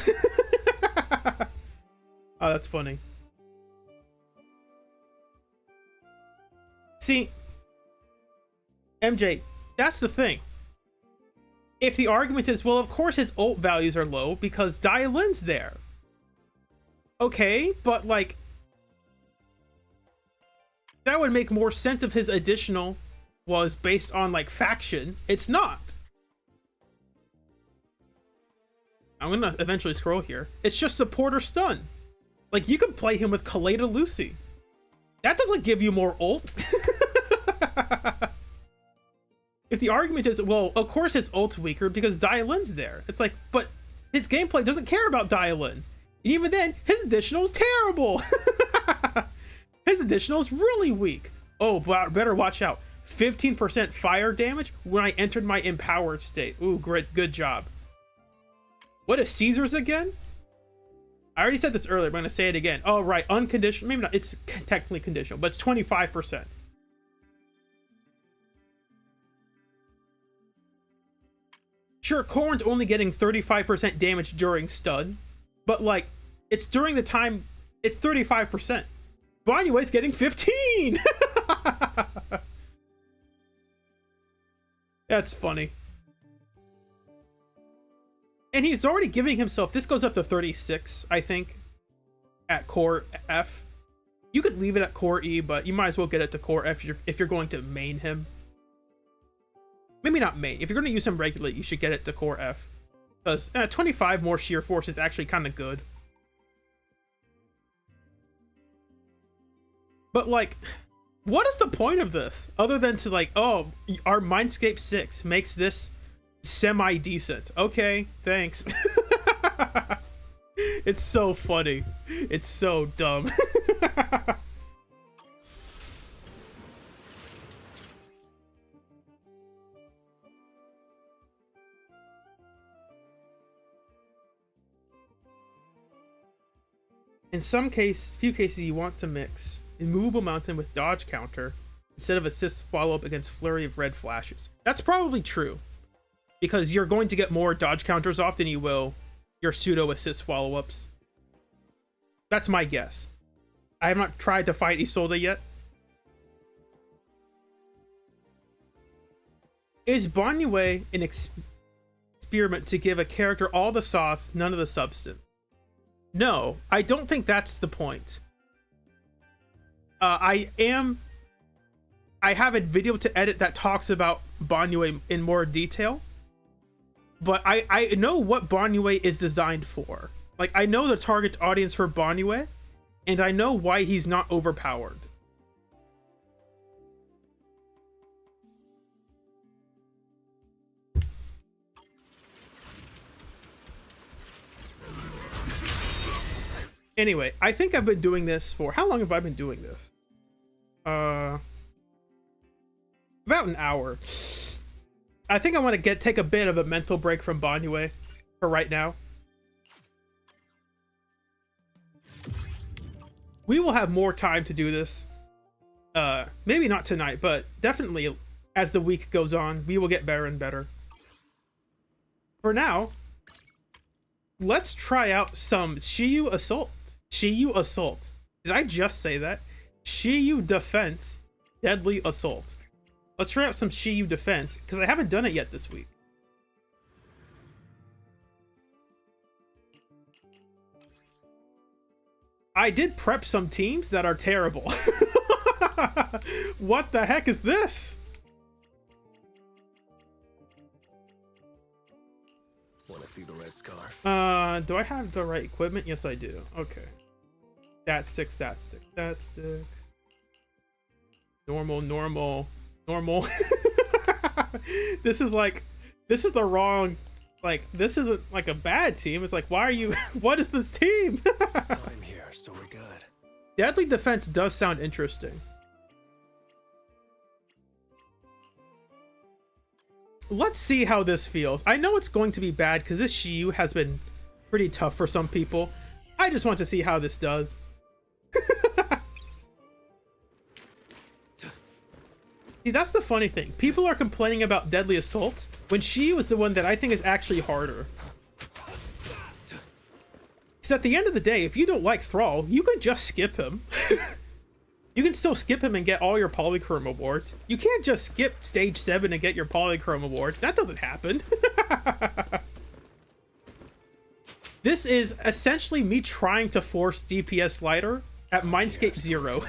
Oh, that's funny. See, MJ, that's the thing. If the argument is, well, of course his ult values are low because Dai-Lin's there. Okay, but like, that would make more sense if his additional was based on like faction. It's not. I'm gonna eventually scroll here. It's just support or stun. Like, you can play him with Kaleda Lucy. That doesn't give you more ult. If the argument is, well, of course his ult's weaker because Dai-Lin's there. It's like, but his gameplay doesn't care about Dai-Lin. And even then, his additional is terrible. His additional is really weak. Oh, but better watch out. 15% fire damage when I entered my empowered state. Ooh, great, good job. What is Caesar's again? I already said this earlier, but I'm gonna say it again. Oh, right, unconditional, maybe not, it's technically conditional, but it's 25%. Sure, Corrin's only getting 35% damage during stun, but like, it's during the time, it's 35%. Banyue's getting 15! That's funny. And he's already giving himself, this goes up to 36, I think, at core F. You could leave it at core E, but you might as well get it to core F if you're going to main him. Maybe not main. If you're going to use him regularly, you should get it to core F. Because 25 more sheer force is actually kind of good. But like, what is the point of this? Other than to like, oh, our Mindscape 6 makes this semi-decent. Okay, thanks. It's so funny. It's so dumb. In some cases, few cases, you want to mix immovable mountain with dodge counter instead of assist follow-up against flurry of red flashes. That's probably true, because you're going to get more dodge counters off than you will your pseudo assist follow-ups. That's my guess. I have not tried to fight Isolde yet. Is Banyue an experiment to give a character all the sauce, none of the substance? No, I don't think that's the point. I have a video to edit that talks about Banyue in more detail, but I know what Banyue is designed for. Like, I know the target audience for Banyue, and I know why he's not overpowered. Anyway, I think I've been doing this for... How long have I been doing this? About an hour. I think I want to take a bit of a mental break from Banyue for right now. We will have more time to do this. Maybe not tonight, but definitely as the week goes on, we will get better and better. For now, let's try out some Shiyu Assault. Shiyu Assault. Did I just say that? Shiyu Defense, Deadly Assault. Let's try out some Shiyu Defense, because I haven't done it yet this week. I did prep some teams that are terrible. What the heck is this? Want to see the red scarf? Do I have the right equipment? Yes, I do. Okay. Stat stick, stat stick, stat stick. Normal, normal, normal. This is the wrong, like, this isn't like a bad team. It's like, why are you, what is this team? I'm here, so we're good. Deadly Defense does sound interesting. Let's see how this feels. I know it's going to be bad because this Shiyu has been pretty tough for some people. I just want to see how this does. See, that's the funny thing. People are complaining about Deadly Assault when Shiyu is the one that I think is actually harder. Because at the end of the day, if you don't like Thrall, you can just skip him. You can still skip him and get all your Polychrome awards. You can't just skip stage 7 and get your Polychrome awards. That doesn't happen. This is essentially me trying to force DPS Lighter at Mindscape 0.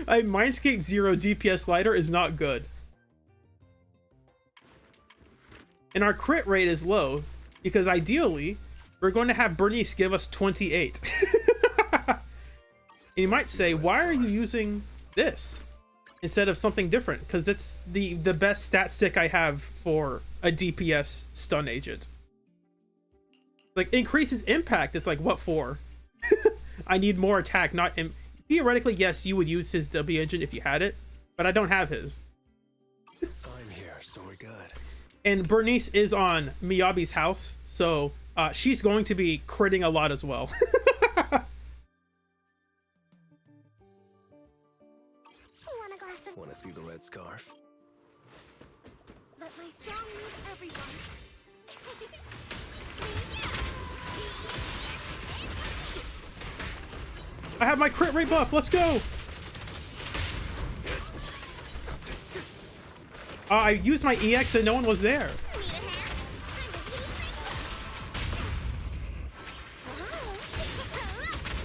A Mindscape 0 DPS Lighter is not good. And our crit rate is low, because ideally, we're going to have Bernice give us 28. And you might say, why are you using this instead of something different? Because it's the best stat stick I have for a DPS stun agent. Like, increases impact. It's like, what for? I need more attack, not... Theoretically, yes, you would use his W engine if you had it, but I don't have his. I'm here, so we're good. And Bernice is on Miyabi's house, so she's going to be critting a lot as well. Want to see the red scarf? Let my song move everyone. I have my crit rate buff. Let's go. I used my EX and no one was there.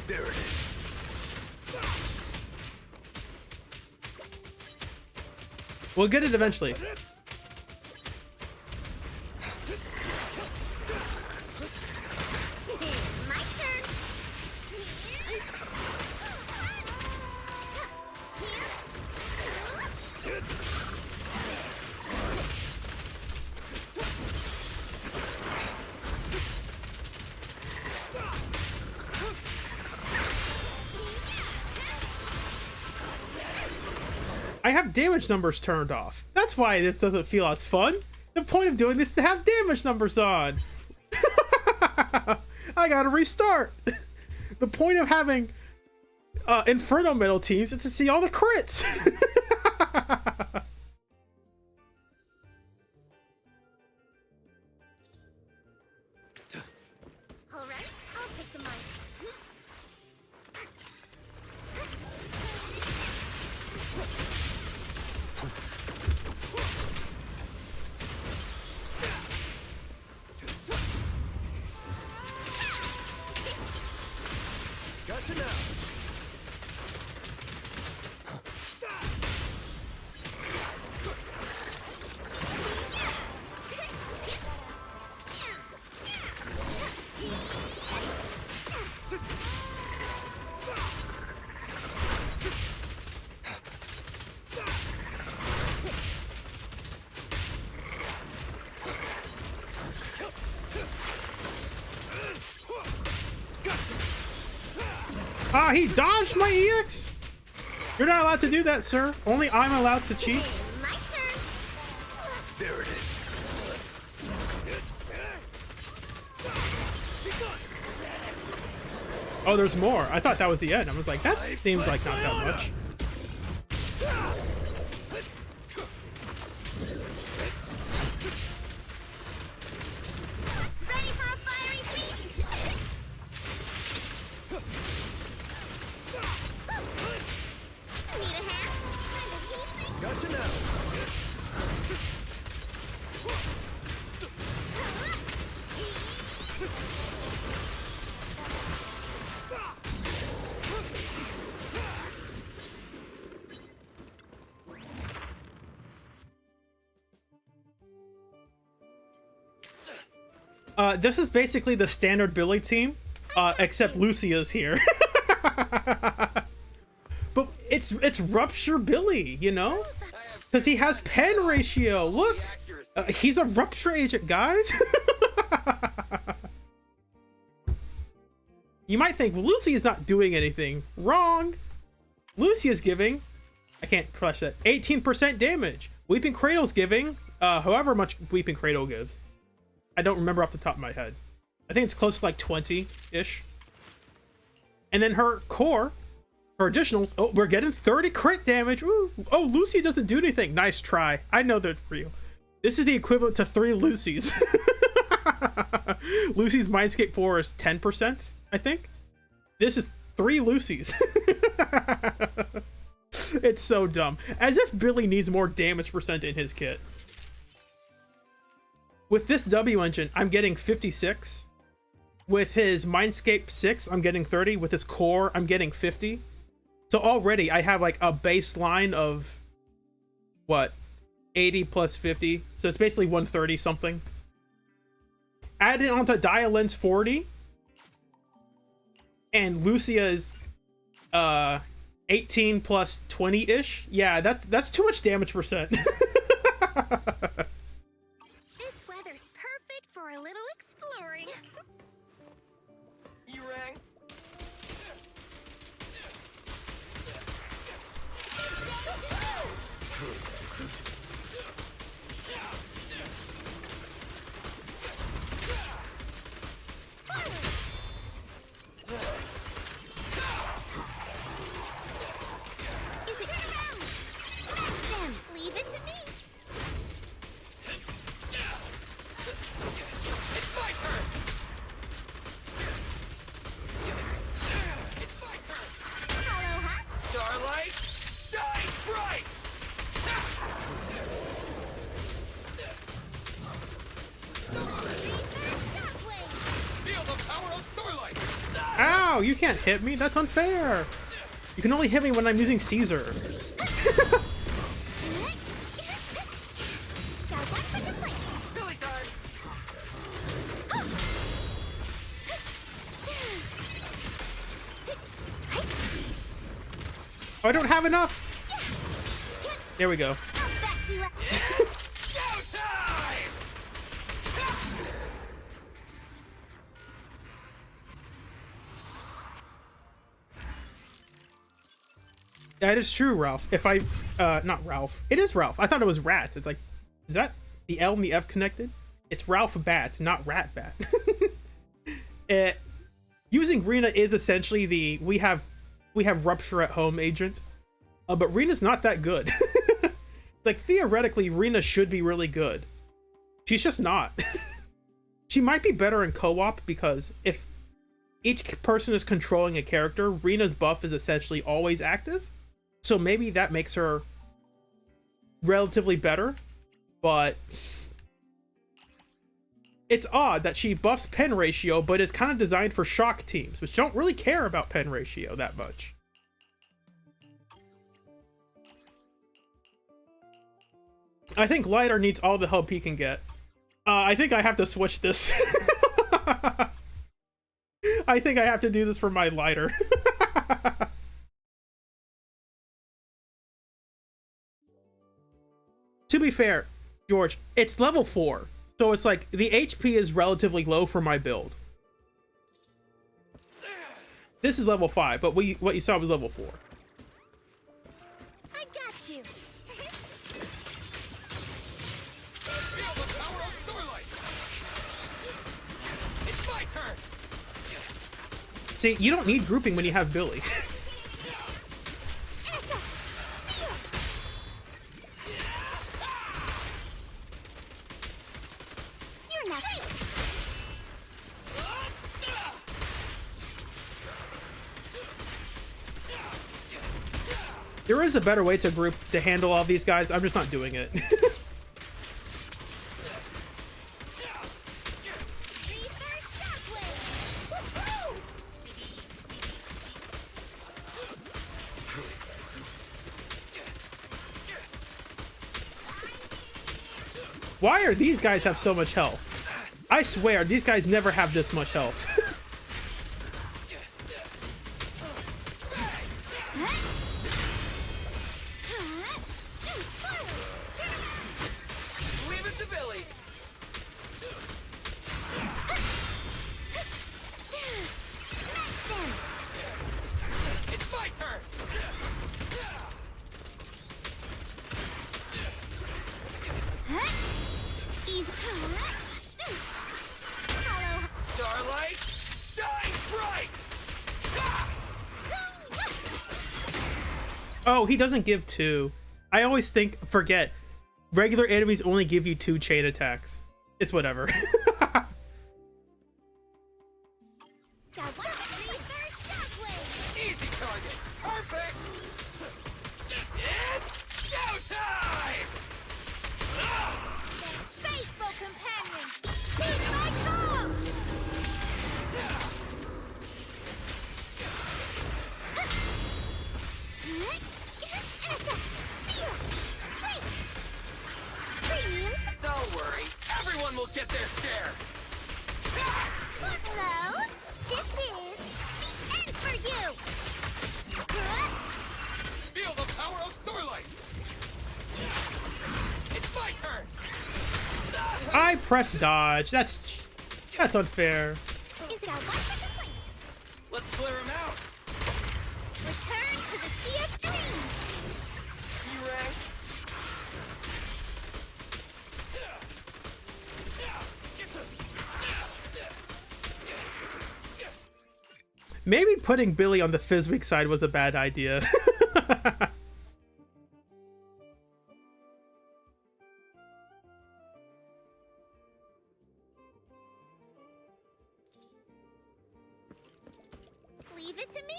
There it is. We'll get it eventually. My turn. I have damage numbers turned off. That's why this doesn't feel as fun. The point of doing this is to have damage numbers on. I gotta restart. The point of having Inferno Metal teams is to see all the crits. All right, I'll take the mic. Gotcha now. Ah, he dodged my EX? You're not allowed to do that, sir. Only I'm allowed to cheat. My turn. There it is. Oh, there's more. I thought that was the end. I was like, that seems like not that much. Ready for a fiery feast. Need a hand? Gotcha now. This is basically the standard Billy team, except Lucia's here. But it's Rupture Billy, you know? Because he has pen ratio. Look! He's a Rupture agent, guys! You might think, well, Lucia's not doing anything. Wrong! Lucia's giving, I can't flash that, 18% damage. Weeping Cradle's giving, however much Weeping Cradle gives. I don't remember off the top of my head. I think it's close to like 20-ish. And then her core, her additionals, oh, we're getting 30 crit damage. Ooh. Oh, Lucy doesn't do anything. Nice try. I know they're real. This is the equivalent to 3 Lucys. Lucy's Mindscape 4 is 10%, I think. This is 3 Lucys. It's so dumb. As if Billy needs more damage percent in his kit. With this W engine, I'm getting 56. With his Mindscape 6, I'm getting 30. With his core, I'm getting 50. So already I have like a baseline of what? 80 plus 50. So it's basically 130 something. Added onto Dialen's 40. And Lucia's 18 plus 20-ish. Yeah, that's too much damage percent. This weather's perfect for a little exploring. You rang? Is it them? Smash them! Leave it to me! It's my turn! It's my turn! Hollow hat! Starlight, shine bright! Feel the power of Starlight! Ow, you can't hit me. That's unfair. You can only hit me when I'm using Caesar. Got one for the plate! Billy time! Oh, I don't have enough. There we go. I'll back you up! Showtime! That is true, Ralph. If I, not Ralph. It is Ralph. I thought it was Rats. It's like, is that the L and the F connected? It's Ralph Bat, not Rat Bat. Using Rena is essentially the we have Rupture at home agent, but Rena's not that good. Like theoretically, Rena should be really good. She's just not. She might be better in co-op because if each person is controlling a character, Rena's buff is essentially always active. So maybe that makes her relatively better, but it's odd that she buffs pen ratio, but is kind of designed for shock teams, which don't really care about pen ratio that much. I think Lighter needs all the help he can get. I think I have to switch this. I think I have to do this for my Lighter. To be fair, George, it's level 4. So it's like the HP is relatively low for my build. This is level 5, but what you saw was level 4. I got you! Feel the power of Starlight! It's my turn! See, you don't need grouping when you have Billy. You're next! There is a better way to group to handle all these guys. I'm just not doing it. Why are these guys have so much health? I swear, these guys never have this much health. Leave it to Billy! It's my turn! Easy. Oh, he doesn't give 2. I always forget. Regular enemies only give you 2 chain attacks. It's whatever. Easy target. Perfect. It's showtime. Faithful companions, heed my call! Premiums, Don't worry. Everyone will get their share. hello? This is the end for you! Feel the power of Starlight. It's my turn. I press dodge. That's unfair. Is it our 1 second point? Let's clear him out. Return to the Sea of Dreams! T-Ray. Maybe putting Billy on the Fizzwig side was a bad idea. Leave it to me!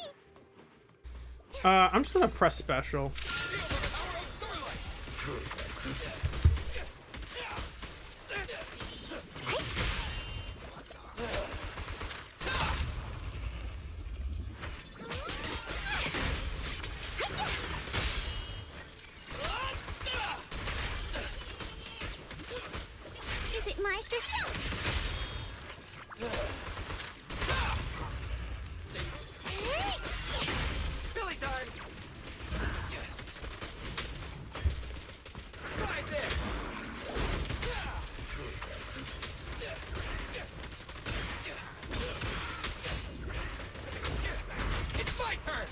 I'm just gonna press special. Is it my shift? Billy time. Try this. It's my turn.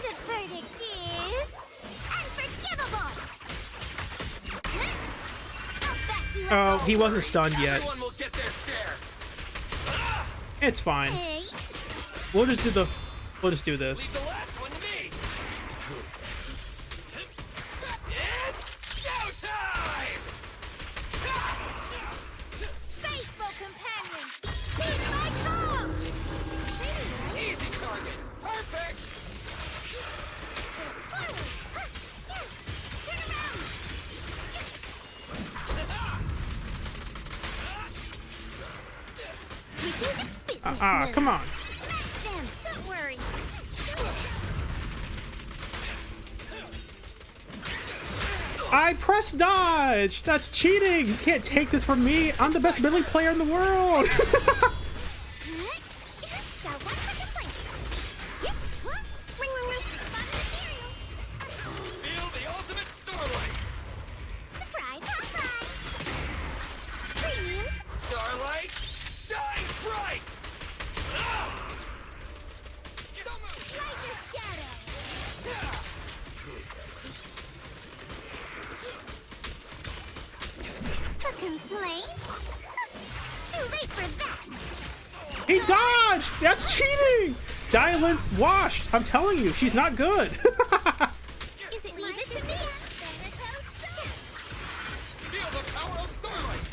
The verdict is unforgivable! I'll back you up. Oh, he wasn't stunned yet. Everyone will get their share. It's fine. Hey, We'll just do this. Leave the last one to me. It's showtime. faithful companions, heed my call! Easy target. Perfect. Forward! Turn around! Switching to business mode. Come on. Smash them! Don't worry. I press dodge. That's cheating. You can't take this from me. I'm the best Billy player in the world. Got 1 second point. Yep. What? Ring, ring, ring. Spotted material. Feel the ultimate Starlight. Surprise hot five. Premiums. Starlight, shine bright. Don't move. Light your shadow. A complaint? Too late for that. He dodged. That's cheating. Dialin's washed. I'm telling you, she's not good. Is it leave it to me? Feel the power of Starlight.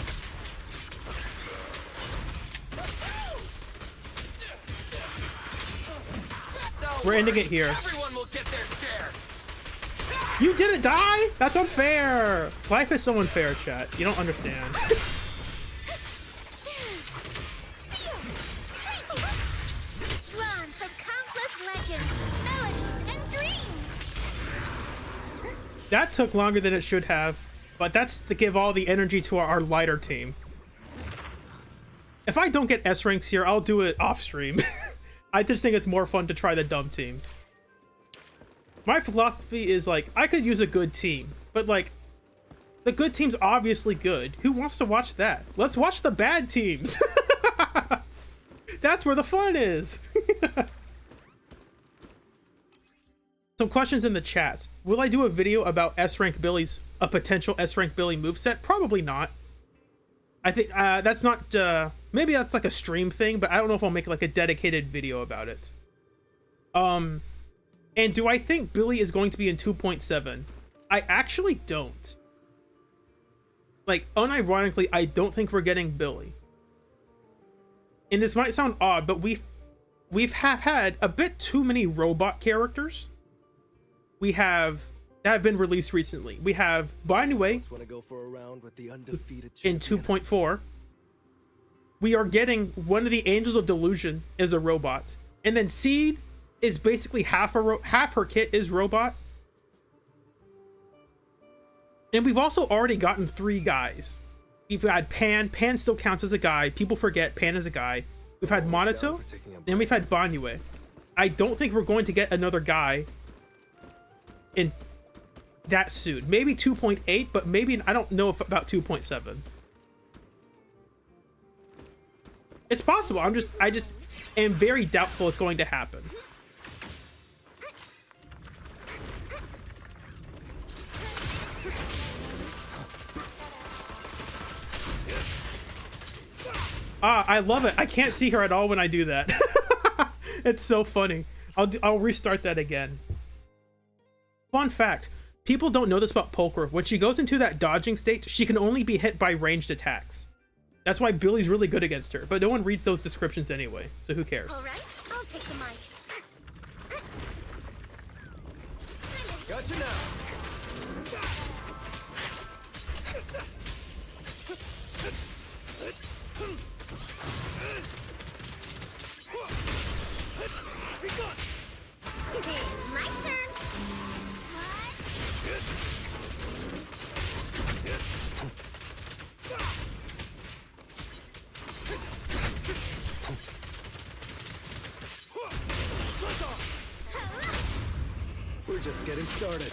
Don't We're ending worry. it here. Everyone will get their share. You didn't die? That's unfair. Life is so unfair, chat. You don't understand. Drawn from countless legends, melodies, and dreams. That took longer than it should have, but that's to give all the energy to our lighter team. If I don't get S ranks here, I'll do it off stream. I just think it's more fun to try the dumb teams. My philosophy is like, I could use a good team, but like, the good team's obviously good. Who wants to watch that? Let's watch the bad teams. That's where the fun is. Some questions in the chat. Will I do a video about a potential S-rank Billy moveset? Probably not. I think that's not, maybe that's like a stream thing, but I don't know if I'll make like a dedicated video about it. And do I think Billy is going to be in 2.7? I actually don't. Like, unironically, I don't think we're getting Billy. And this might sound odd, but we've had a bit too many robot characters. That have been released recently. We have Banyue in 2.4. We are getting one of the Angels of Delusion is a robot, and then Seed is basically half her kit is robot. And we've also already gotten 3 guys. We've had Pan. Pan still counts as a guy. People forget Pan is a guy. We've had Monato, then we've had Banyue. I don't think we're going to get another guy in that soon. Maybe 2.8, but maybe I don't know if about 2.7. It's possible. I just am very doubtful it's going to happen. I love it. I can't see her at all when I do that. It's so funny. I'll restart that again. Fun fact. People don't know this about Poker. When she goes into that dodging state, she can only be hit by ranged attacks. That's why Billy's really good against her. But no one reads those descriptions anyway, so who cares? All right, I'll take the mic. Gotcha now. My turn. We're just getting started.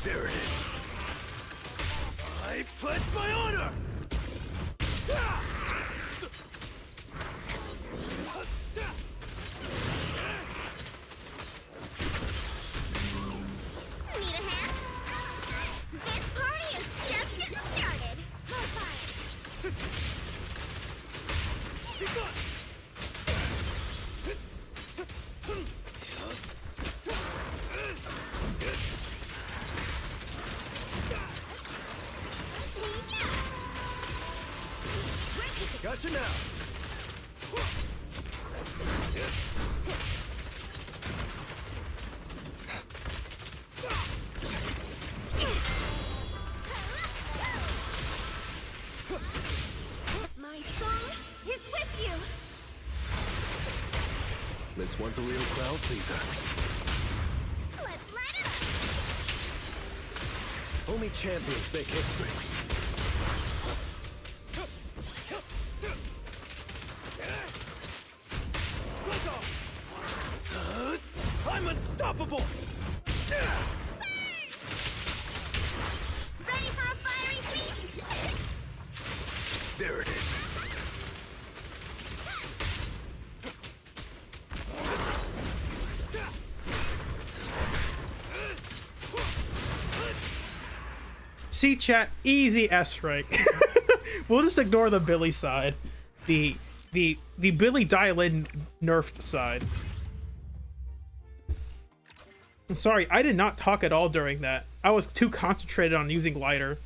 There it is. I pledge my honor! Need a hand? This party is just getting started. Gotcha now. My song is with you. This one's a real crowd pleaser. Let's light it up. Only champions make history. I'm unstoppable! Ready for a fiery feast? There it is. See, chat, easy S rank. We'll just ignore the Billy side. The Billy dial-in nerfed side. I'm sorry, I did not talk at all during that. I was too concentrated on using lighter.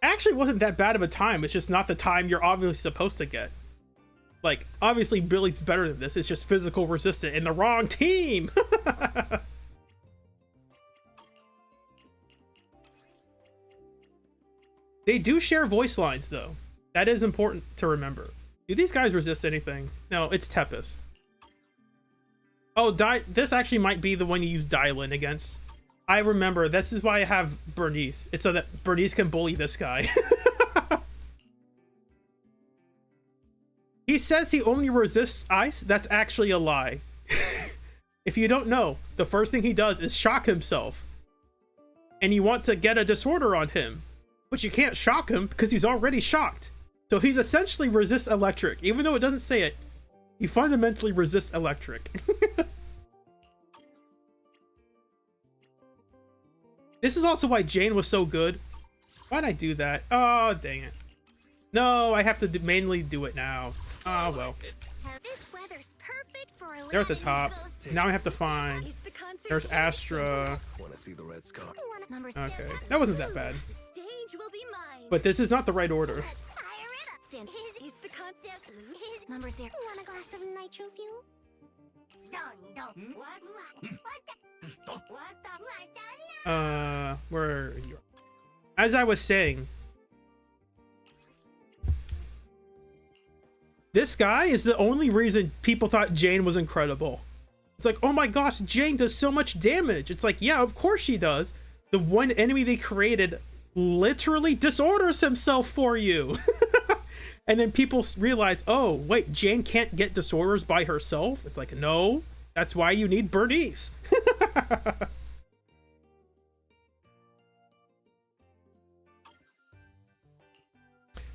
Actually wasn't that bad of a time. It's just not the time you're obviously supposed to get. Like, obviously Billy's better than this. It's just physical resistant in the wrong team. They do share voice lines though. That is important to remember. Do these guys resist anything? No, it's Tepis. Oh, this actually might be the one you use Dylan against. I remember. This is why I have Bernice. It's so that Bernice can bully this guy. He says he only resists ice. That's actually a lie. If you don't know, the first thing he does is shock himself. And you want to get a disorder on him. But you can't shock him because he's already shocked. So he's essentially resists electric. Even though it doesn't say it, he fundamentally resists electric. This is also why Jane was so good. Why'd I do that? Oh, dang it. No, I have to manually do it now. Oh, well. This weather's perfect for a They're at the lady top. who's Now I have to find... There's Astra. Wanna see the red scarf? Number Okay, that wasn't that bad. The stage will be mine. But this is not the right order. Fire it up. Stand. He's the concept. Number 0. Want a glass of nitro fuel? Where are you? As I was saying, this guy is the only reason people thought Jane was incredible. It's like, oh my gosh, Jane does so much damage. It's like, yeah, of course she does. The one enemy they created literally disorders himself for you. And then people realize, oh, wait, Jane can't get disorders by herself? It's like, no, that's why you need Bernice.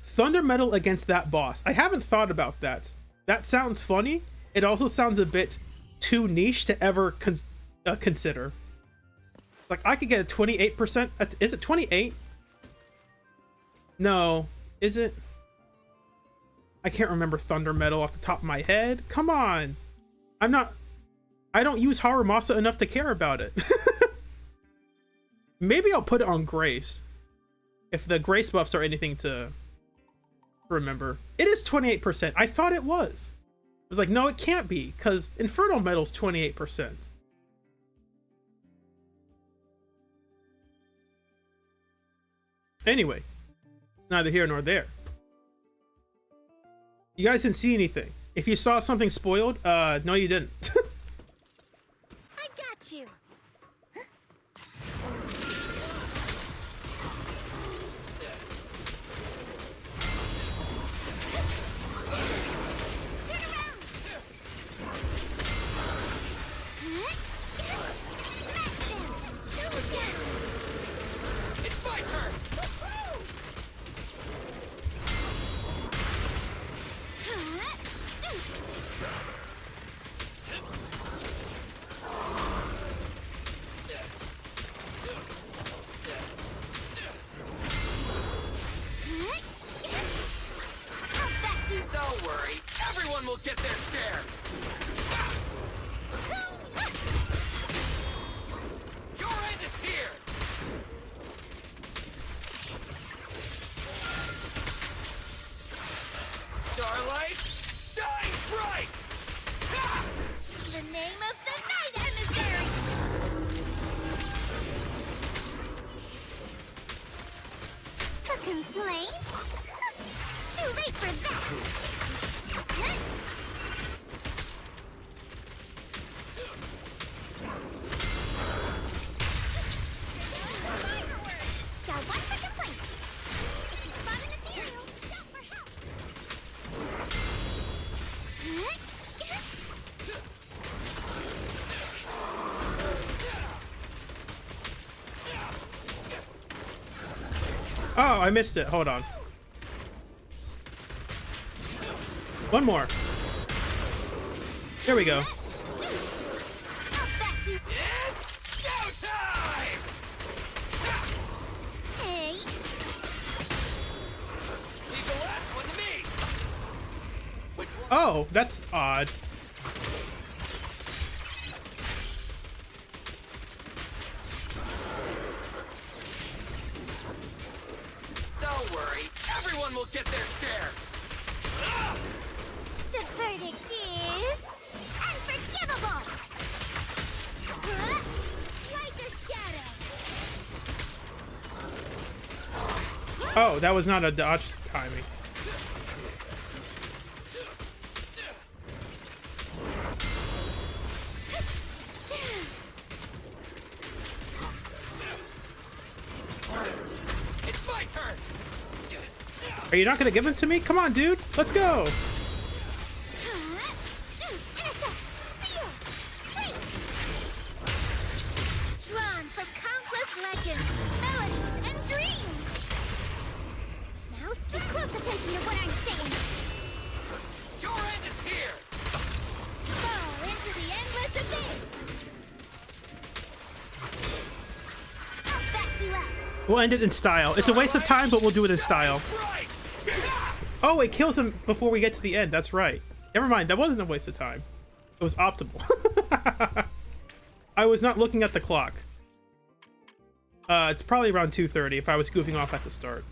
Thunder Metal against that boss. I haven't thought about that. That sounds funny. It also sounds a bit too niche to ever consider. Like, I could get a 28%. Is it 28? No. Is it? I can't remember Thunder Metal off the top of my head. Come on. I don't use Haramasa enough to care about it. Maybe I'll put it on Grace. If the Grace buffs are anything to remember. It is 28%. I thought it was. I was like, no, it can't be, because Infernal Metal's 28%. Anyway, neither here nor there. You guys didn't see anything. If you saw something spoiled, no you didn't. I got you. It's my turn! Don't worry, everyone will get their share! Your end is here! Starlight, shine bright! Ha! The name of the night, emissary. A complaint? Too late for that. Got one for complaints. If you spot an ethereal, shout for help. Oh, I missed it. Hold on. One more. There we go. It's showtime! Hey, Leave the last one to me! Which one? Oh, that's odd. Don't worry, everyone will get their share! Ah! the verdict is unforgivable. Huh? Like a shadow. Oh, that was not a dodge timing. It's my turn! Are you not gonna give it to me? Come on, dude. Let's go. Drawn from countless legends, melodies, and dreams. We'll end it in style. It's a waste of time, but we'll do it in style. Right. Oh, it kills him before we get to the end. That's right. Never mind. That wasn't a waste of time. It was optimal. I was not looking at the clock. It's probably around 2:30 if I was goofing off at the start.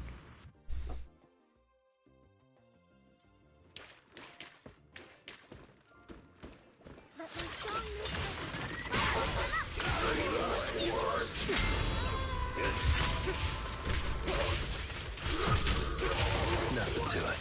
Let my song Nothing to it.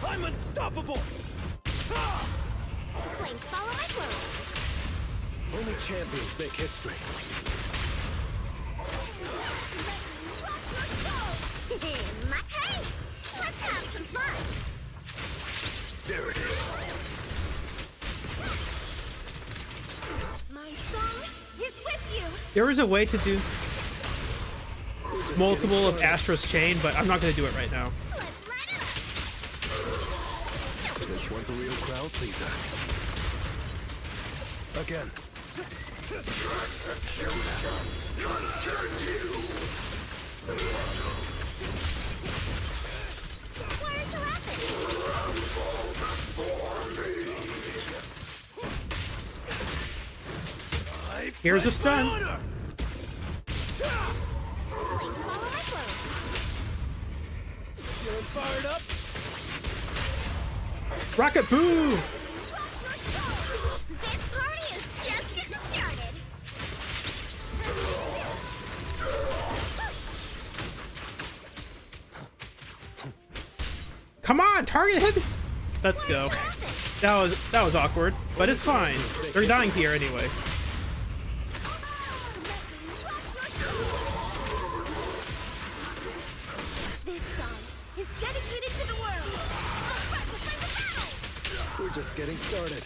I'm unstoppable! Flames follow my flow. Only champions make history. Okay, let's have some fun. There it is. My song is with you. There is a way to do multiple of Astra's chain, but I'm not going to do it right now. Let's light it up. This one's a real crowd pleaser. Again. Why are you laughing? Here's a stun. Flames follow my flow. Feeling fired up? Rocket boo! This party is just getting started. Come on, target hit. Let's go. That was awkward, but it's fine. They're dying here anyway. This song is dedicated to the world. All right, we'll play the battle. We're just getting started.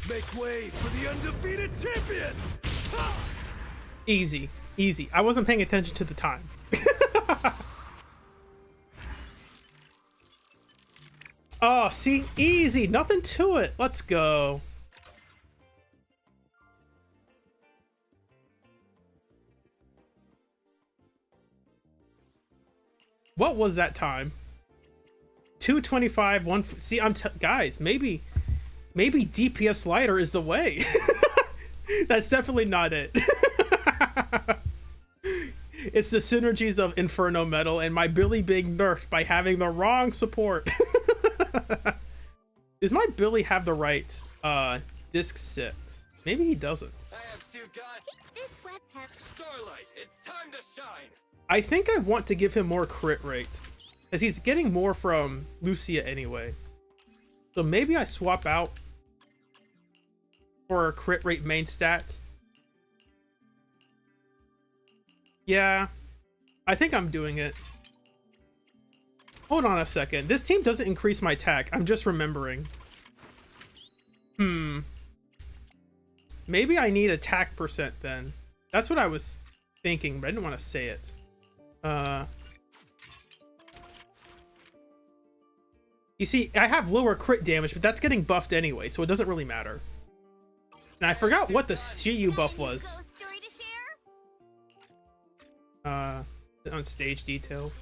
Make way for the undefeated champion! Easy, easy. I wasn't paying attention to the time. Oh, see, easy, nothing to it. Let's go. What was that time? 225, one. See, guys, maybe DPS lighter is the way. That's definitely not it. It's the synergies of Inferno Metal and my Billy being nerfed by having the wrong support. Does my Billy have the right disc 6? Maybe he doesn't. I have two guns. This webcam. Starlight, it's time to shine. I think I want to give him more crit rate, as he's getting more from Lucia anyway. So maybe I swap out for a crit rate main stat. Yeah, I think I'm doing it. Hold on a second. This team doesn't increase my attack. I'm just remembering. Maybe I need attack percent then. That's what I was thinking, but I didn't want to say it. You see, I have lower crit damage, but that's getting buffed anyway, so it doesn't really matter. And I forgot what the Shiyu buff was. Ghost story to share? On stage details.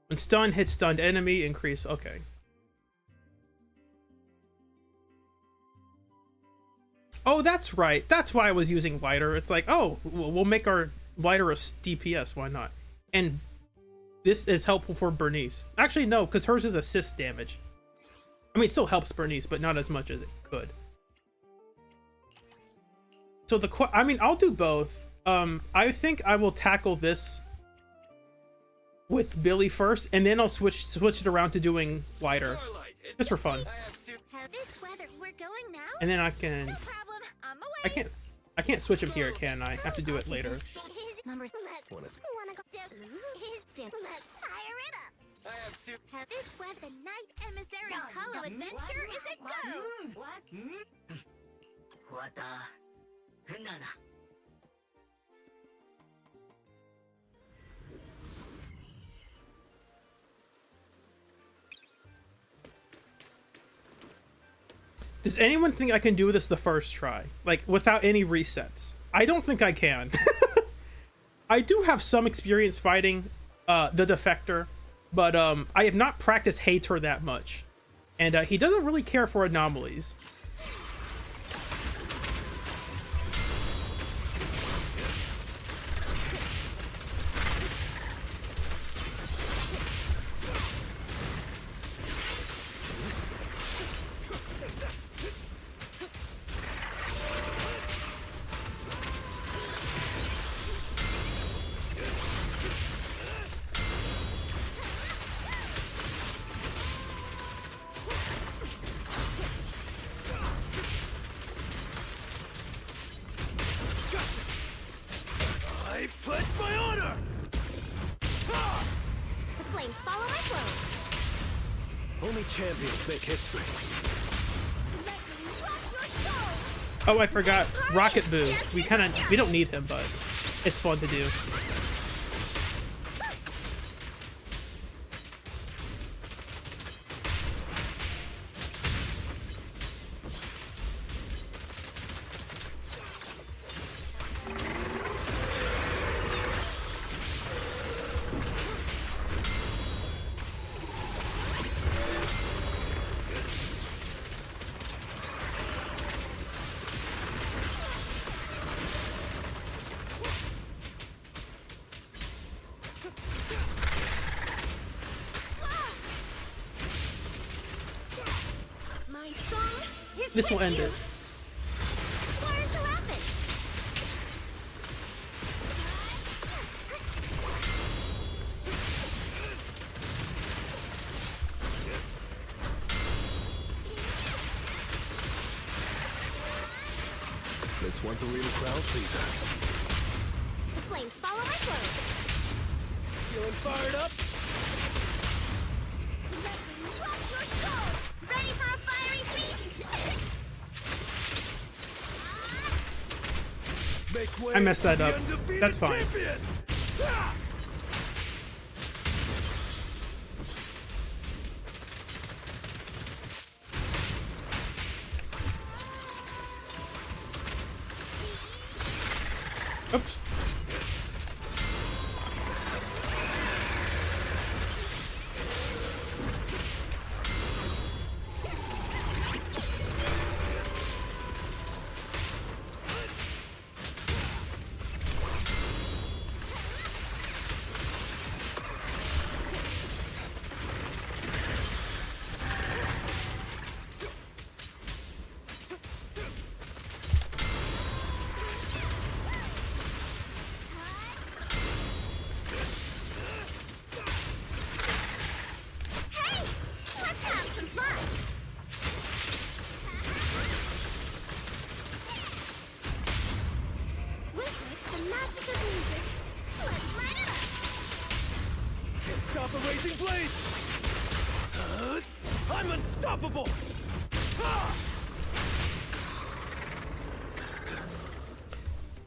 When stun hits stunned enemy, increase. Okay. Oh, that's right. That's why I was using lighter. It's like, oh, we'll make our lighter a DPS. Why not? And this is helpful for Bernice. Actually, no, because hers is assist damage. I mean, it still helps Bernice, but not as much as it could. So I mean, I'll do both. I think I will tackle this with Billy first, and then I'll switch it around to doing lighter, just for fun. Have this weather. We're going now? And then I can. No problem. I'm away. I can't switch him here, can I? I have to do it later. Let's wanna go. Let's fire it up. I have two. This where the Night Emissary's Hollow Adventure is a go. Does anyone think I can do this the first try? Like, without any resets? I don't think I can. I do have some experience fighting the Defector, but I have not practiced Hater that much. And he doesn't really care for anomalies. I pledge my honor! The flames follow my flow. Only champions make history. Oh, I forgot. Rocket Boo. We don't need him, but it's fun to do. My song is This will with end you. it. Why so epic? This one's a real crowd pleaser. The flames follow my flow. Feeling fired up? Ready for a fiery feast? Make way I messed that for the up. undefeated That's fine. champion! Ah! Oops. Hey, let's have some fun. Witness the magic of music. Let's light it up. Can't stop a raging blade! I'm unstoppable! Ah!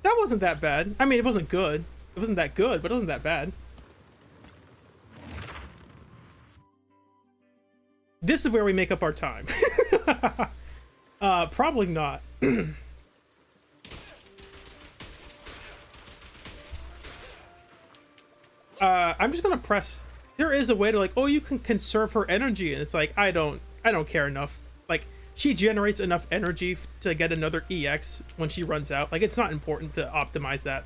That wasn't that bad. I mean, it wasn't good. It wasn't that good, but it wasn't that bad. This is where we make up our time. Probably not. I'm just gonna press. There is a way to like, oh, you can conserve her energy, and it's like I don't care enough. Like she generates enough energy to get another EX when she runs out. Like it's not important to optimize that.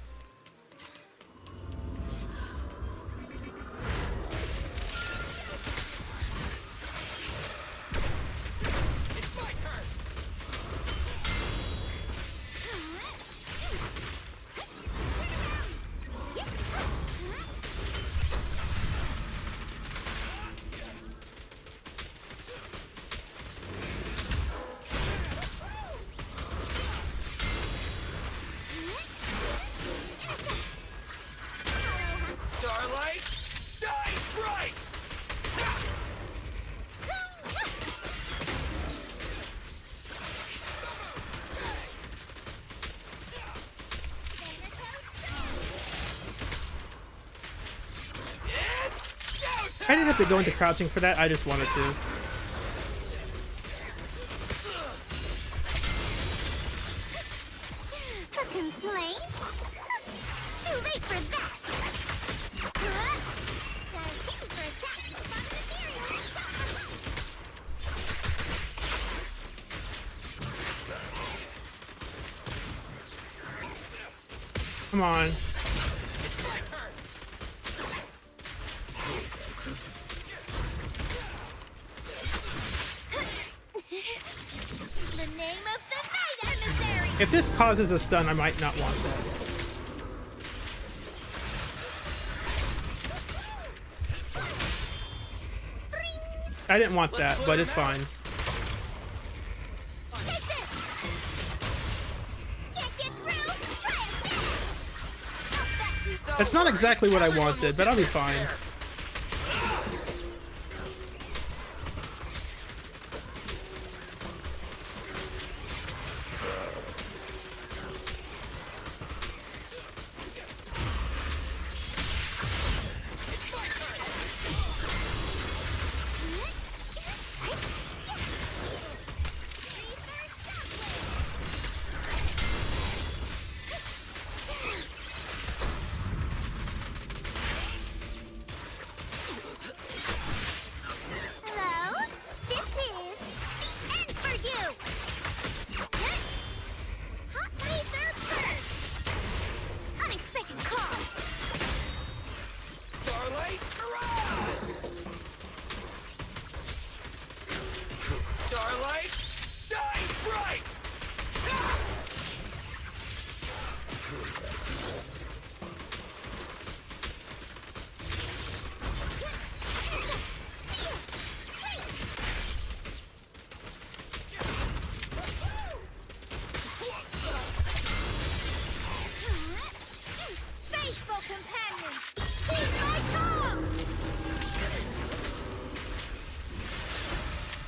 It's my turn! I didn't have to go into crouching for that, I just wanted to. A complaint? Too late for that! Time for a track to spot material. Come on. The name of the night, emissary! If this causes a stun, I might not want that. I didn't want that, but it's fine. Take this! Can't get through? Try it again! That's not exactly what I wanted, but I'll be fine. Hello? This is the end for you! Hot laser burst! Unexpected call! Starlight Mirage! Starlight Shine Bright! Ah! Faithful companions! Heed my call!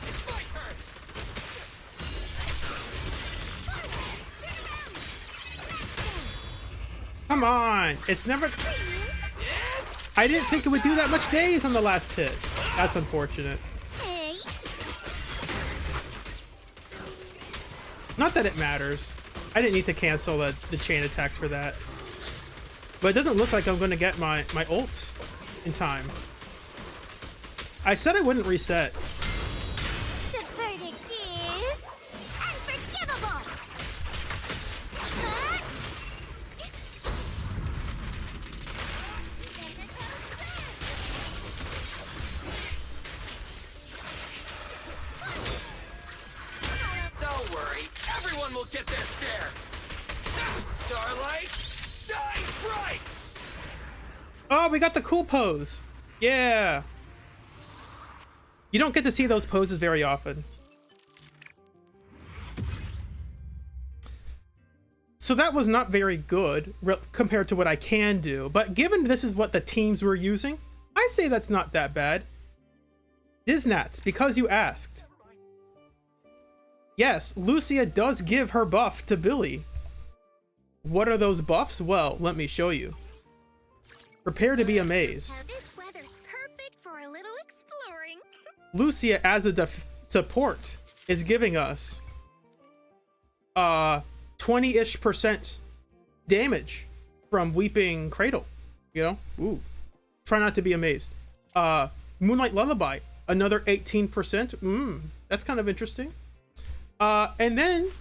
It's my turn! Come on! It's never... I didn't think it would do that much days on the last hit. That's unfortunate. Hey! Not that it matters. I didn't need to cancel the chain attacks for that. But it doesn't look like I'm going to get my ult in time. I said I wouldn't reset. The verdict is unforgivable! Huh? Don't worry, everyone will get their share! Starlight Shine Bright! Oh, we got the cool pose. Yeah. You don't get to see those poses very often. So that was not very good compared to what I can do. But given this is what the teams were using, I say that's not that bad. Diznats, because you asked. Yes, Lucia does give her buff to Billy. What are those buffs? Well, let me show you. Prepare to be amazed. Now this weather's perfect for a little exploring. Lucia, as a support, is giving us 20-ish% damage from Weeping Cradle. You know? Ooh. Try not to be amazed. Moonlight Lullaby, another 18%. That's kind of interesting. And then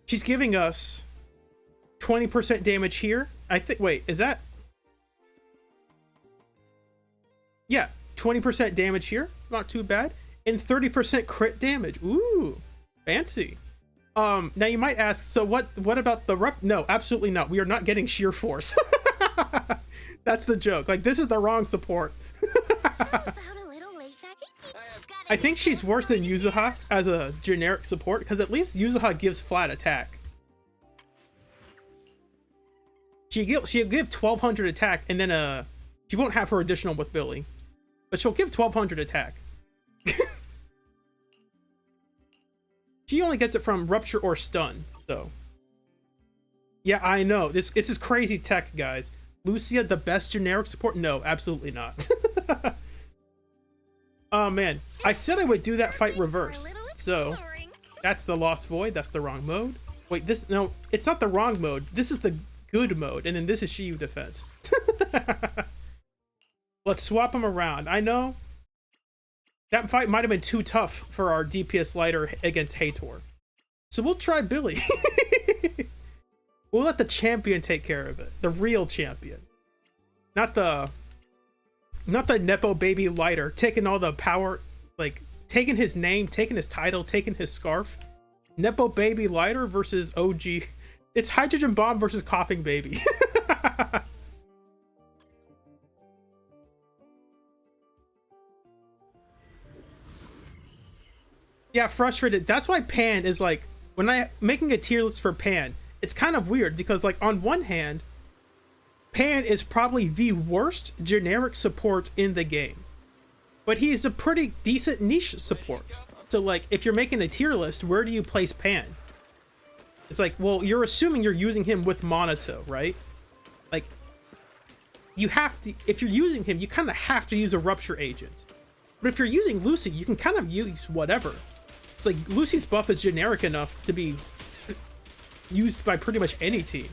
she's giving us 20% damage here. I think, wait, is that? Yeah, 20% damage here. Not too bad. And 30% crit damage. Ooh, fancy. Now you might ask, so what about the rep? No, absolutely not. We are not getting sheer force. That's the joke. Like, this is the wrong support. About a little late night. I think she's worse than Yuzuha as a generic support, because at least Yuzuha gives flat attack. She'll give 1200 attack, and then she won't have her additional with Billy, but she'll give 1200 attack. She only gets it from rupture or stun, so yeah, I know this is crazy tech, guys. Lucia the best generic support? No, absolutely not. Oh man, I said I would do that fight reverse. So that's the Lost Void. That's the wrong mode. Wait, no, it's not the wrong mode. This is the good mode, and then this is Shiyu Defense. Let's swap them around. I know that fight might have been too tough for our DPS lighter against Hator. So we'll try Billy. We'll let the champion take care of it. The real champion. Not the Nepo baby lighter taking all the power, like taking his name, taking his title, taking his scarf. Nepo baby lighter versus OG. It's hydrogen bomb versus coughing baby. Yeah, frustrated. That's why Pan is like, when I making a tier list for Pan, it's kind of weird because like on one hand, Pan is probably the worst generic support in the game, but he's a pretty decent niche support. So like, if you're making a tier list, where do you place Pan? It's like, well, you're assuming you're using him with Monato, right? Like, you have to, if you're using him, you kind of have to use a Rupture Agent. But if you're using Lucy, you can kind of use whatever. It's like, Lucy's buff is generic enough to be used by pretty much any team.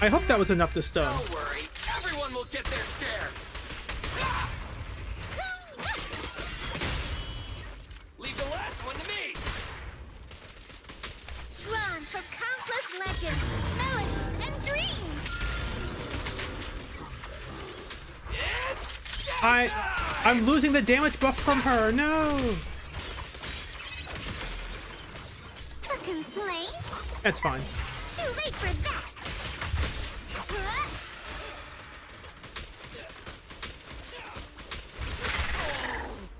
I hope that was enough to stun. Don't worry, everyone will get their share. Leave the last one to me. Drawn from countless legends, melodies, and dreams. I'm losing the damage buff from her. No. A complaint? That's fine. Too late for that.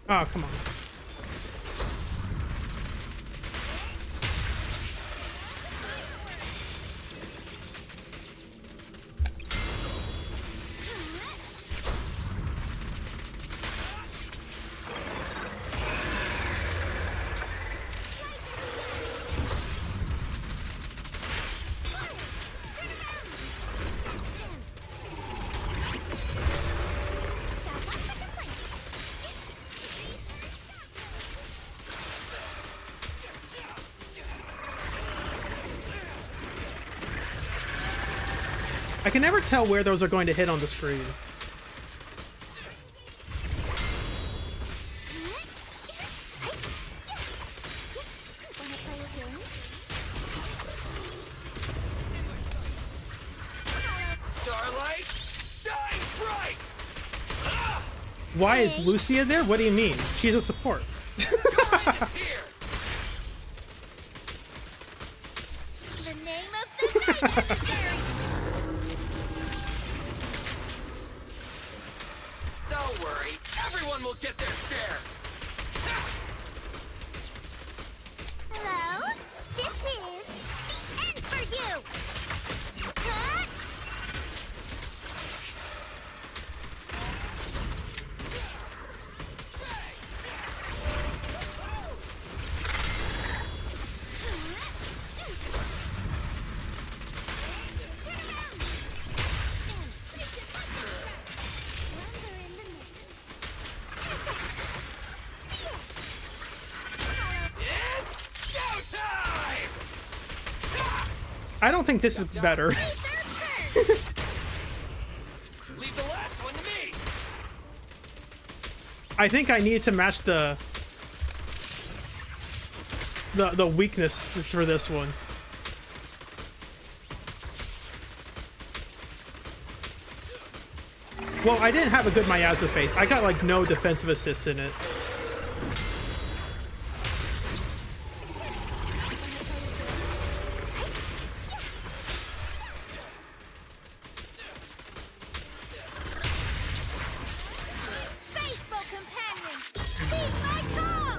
Oh, come on. I can never tell where those are going to hit on the screen. Starlight, shine bright. Why is Lucia there? What do you mean? She's a support. Kind is here. The name of the game. Don't worry, everyone will get their share. Hello? This is the end for you! Huh? Showtime! I don't think this is better. Leave the last one to me. I think I need to match the weakness for this one. Well, I didn't have a good Miyazu face. I got like no defensive assists in it. Faithful companions, be my call!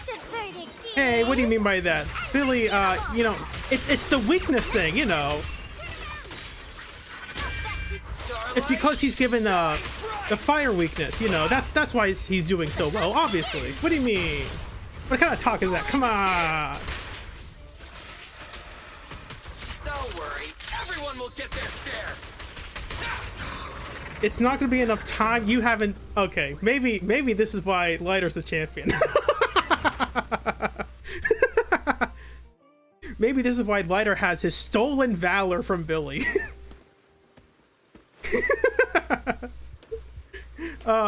The verdict Hey, what do you is- mean by that? Billy, you know, it's the weakness thing, you know. It's because he's given the fire weakness, you know. That's why he's doing so well, obviously. What do you mean? What kind of talk is that? Come on. Don't worry, everyone will get their share. It's not gonna be enough time. You haven't. Okay, maybe this is why Lighter's the champion. Maybe this is why Lighter has his stolen valor from Billy.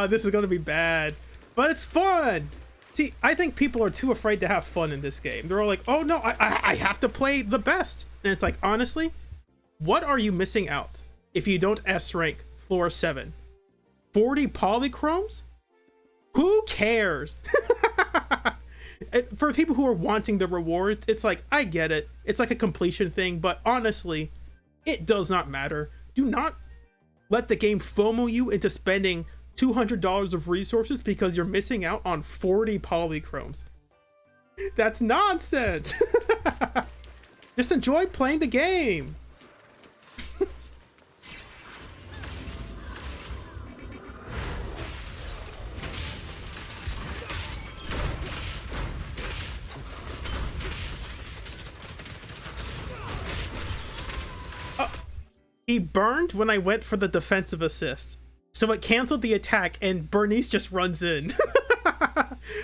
This is gonna be bad, but it's fun. See, I think people are too afraid to have fun in this game. They're all like, "Oh no, I have to play the best," and it's like, honestly, what are you missing out if you don't S rank floor 7? 40 polychromes? Who cares? For people who are wanting the rewards, it's like, I get it. It's like a completion thing, but honestly, it does not matter. Do not let the game FOMO you into spending $200 of resources because you're missing out on 40 polychromes. That's nonsense. Just enjoy playing the game. He burned when I went for the defensive assist. So it canceled the attack and Bernice just runs in.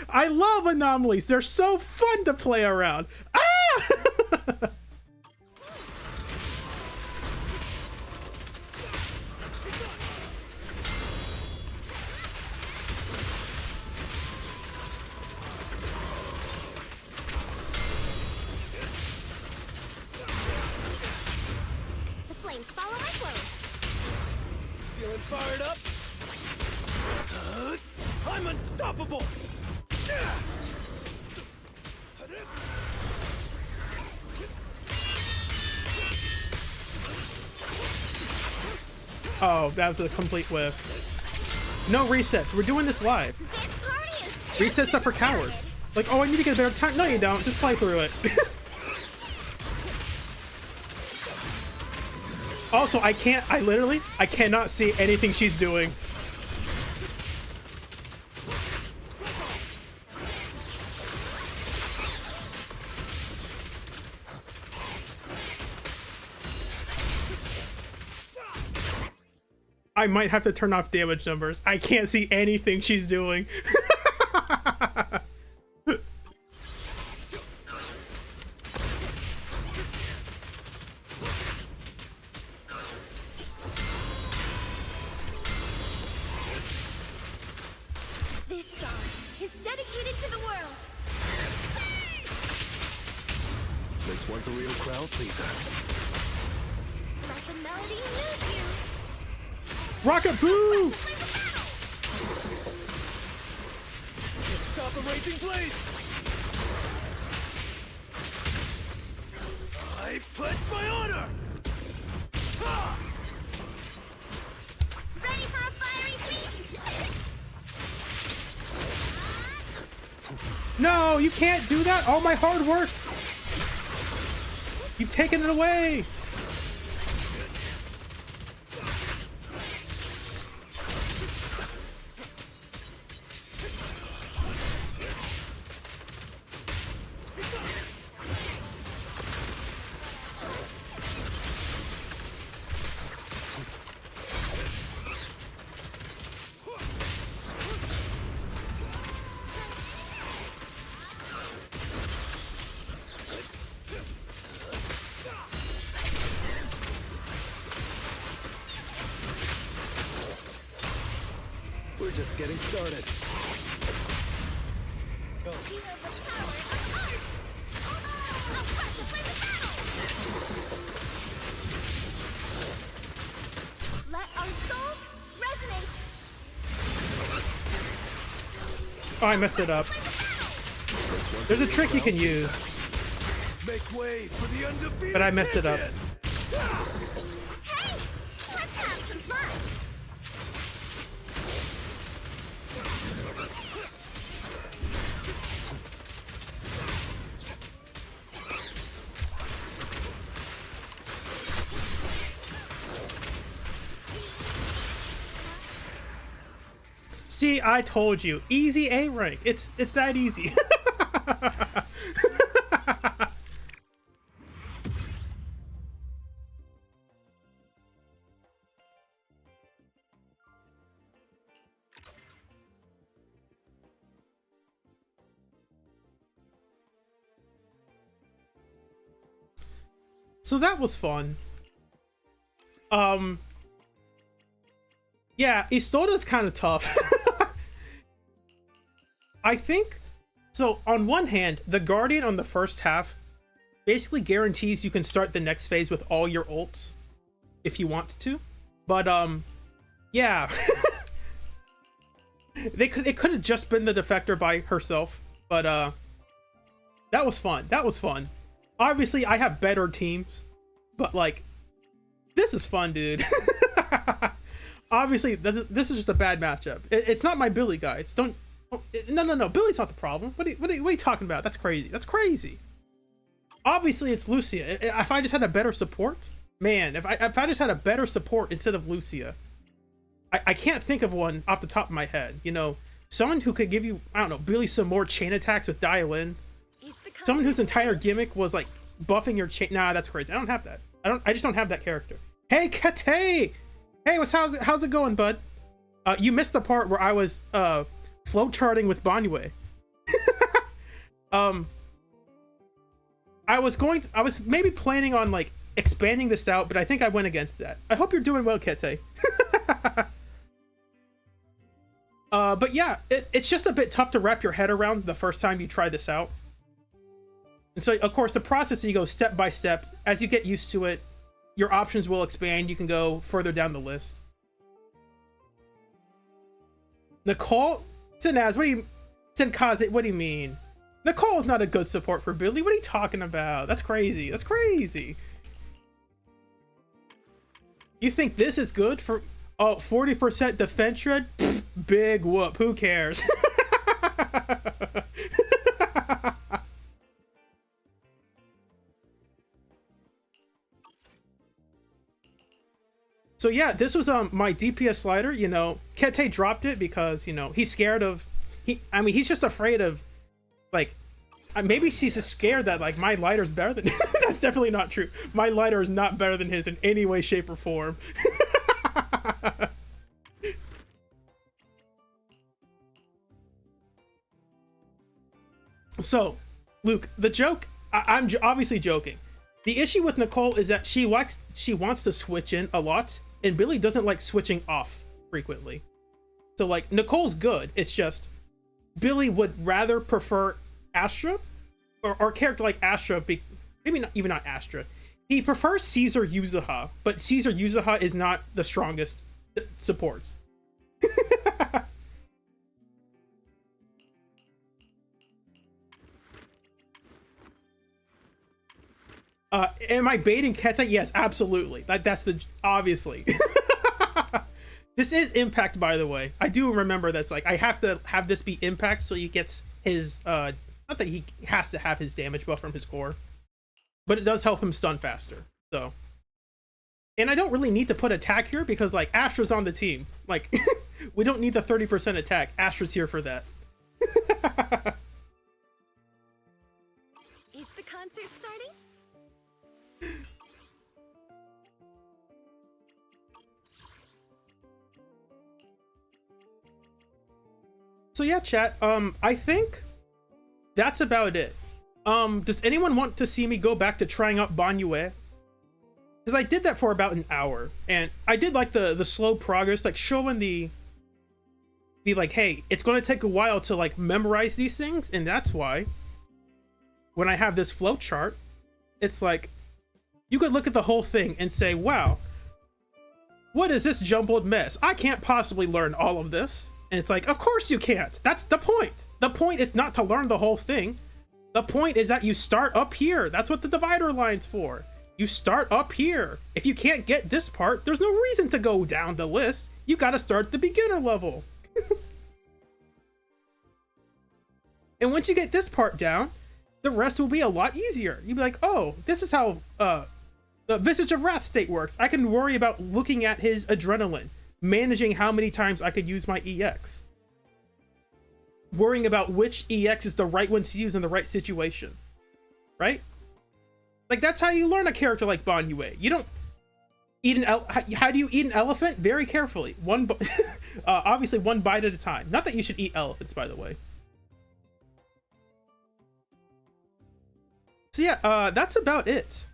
I love anomalies. They're so fun to play around. Ah! The flames follow my flow. Feeling fired up? I'm unstoppable! Oh, that was a complete whiff. No resets. We're doing this live. This party is Resets are for cowards. Like, oh, I need to get a better time. No, you don't. Just play through it. Also, I cannot see anything she's doing. I might have to turn off damage numbers. I can't see anything she's doing. This song is dedicated to the world. This one's a real crowd pleaser. Let the melody move you. Rocket Boo! Stop the raging blaze! I pledge my honor! Ready for a fiery feast? No, you can't do that. All my hard work. You've taken it away. We're just getting started. You have the power of art! I'll crush the flame of battle! Let our souls resonate! Oh, I messed it up. There's a trick you can use, Make way for the undefeated but I messed it up. Hey! Let's have some fun! See, I told you, easy A rank. It's that easy. So that was fun. Yeah, Istoda's kind of tough. I think, so on one hand, the Guardian on the first half basically guarantees you can start the next phase with all your ults if you want to. But, yeah. It could have just been the Defector by herself, but, that was fun. That was fun. Obviously, I have better teams, but, like, this is fun, dude. Obviously, this is just a bad matchup. It's not my Billy, guys. No. Billy's not the problem. What are you talking about? That's crazy. That's crazy. Obviously, it's Lucia. If I just had a better support, man. If I just had a better support instead of Lucia, I can't think of one off the top of my head. You know, someone who could give you, I don't know, Billy some more chain attacks with Dial In. Someone whose entire gimmick was like buffing your chain. Nah, that's crazy. I don't have that. I just don't have that character. Hey, Kate. Hey, how's it going, bud? You missed the part where I was flowcharting with Banyue. I was maybe planning on like expanding this out, but I think I went against that. I hope you're doing well, Kete. But yeah, it's just a bit tough to wrap your head around the first time you try this out. And so, of course, the process, you go step by step. As you get used to it, your options will expand. You can go further down the list. Nicole? Tenaz, Tenkaze, what do you mean? Nicole is not a good support for Billy. What are you talking about? That's crazy. That's crazy. You think this is good for 40% defense shred? Pfft, big whoop. Who cares? So yeah, this was my DPS slider. You know, Kete dropped it because, you know, he's scared of he's just afraid of, like, maybe she's just scared that like my lighter's better than that's definitely not true. My lighter is not better than his in any way, shape, or form. So, Luke, the joke, I'm obviously joking. The issue with Nicole is that she wants to switch in a lot, and Billy doesn't like switching off frequently. So like, Nicole's good, it's just Billy would rather prefer Astra, or a character like Astra, maybe not Astra. He prefers Caesar Yuzuha, but Caesar Yuzuha is not the strongest supports. Am I baiting Keta? Yes, absolutely. That's the obviously. This is Impact, by the way. I do remember that's like I have to have this be Impact so he gets his not that he has to have his damage buff from his core, but it does help him stun faster. So, and I don't really need to put attack here because like Astra's on the team. Like we don't need the 30% attack. Astra's here for that. Is the concert starting? So yeah, chat, I think that's about it. Does anyone want to see me go back to trying out Banyue? Because I did that for about an hour, and I did like the slow progress, like showing the be like, hey, it's going to take a while to like memorize these things, and that's why when I have this flow chart, it's like you could look at the whole thing and say, wow, what is this jumbled mess? I can't possibly learn all of this. And it's like, of course you can't. That's the point. The point is not to learn the whole thing. The point is that you start up here. That's what the divider line's for. You start up here. If you can't get this part, there's no reason to go down the list. You got to start the beginner level. And once you get this part down, the rest will be a lot easier. You'll be like, oh, this is how the Visage of Wrath state works. I can worry about looking at his adrenaline, managing how many times I could use my EX, worrying about which EX is the right one to use in the right situation, right? Like, that's how you learn a character like Banyue. You don't eat how do you eat an elephant? Very carefully. Obviously one bite at a time. Not that you should eat elephants, by the way. So yeah, that's about it.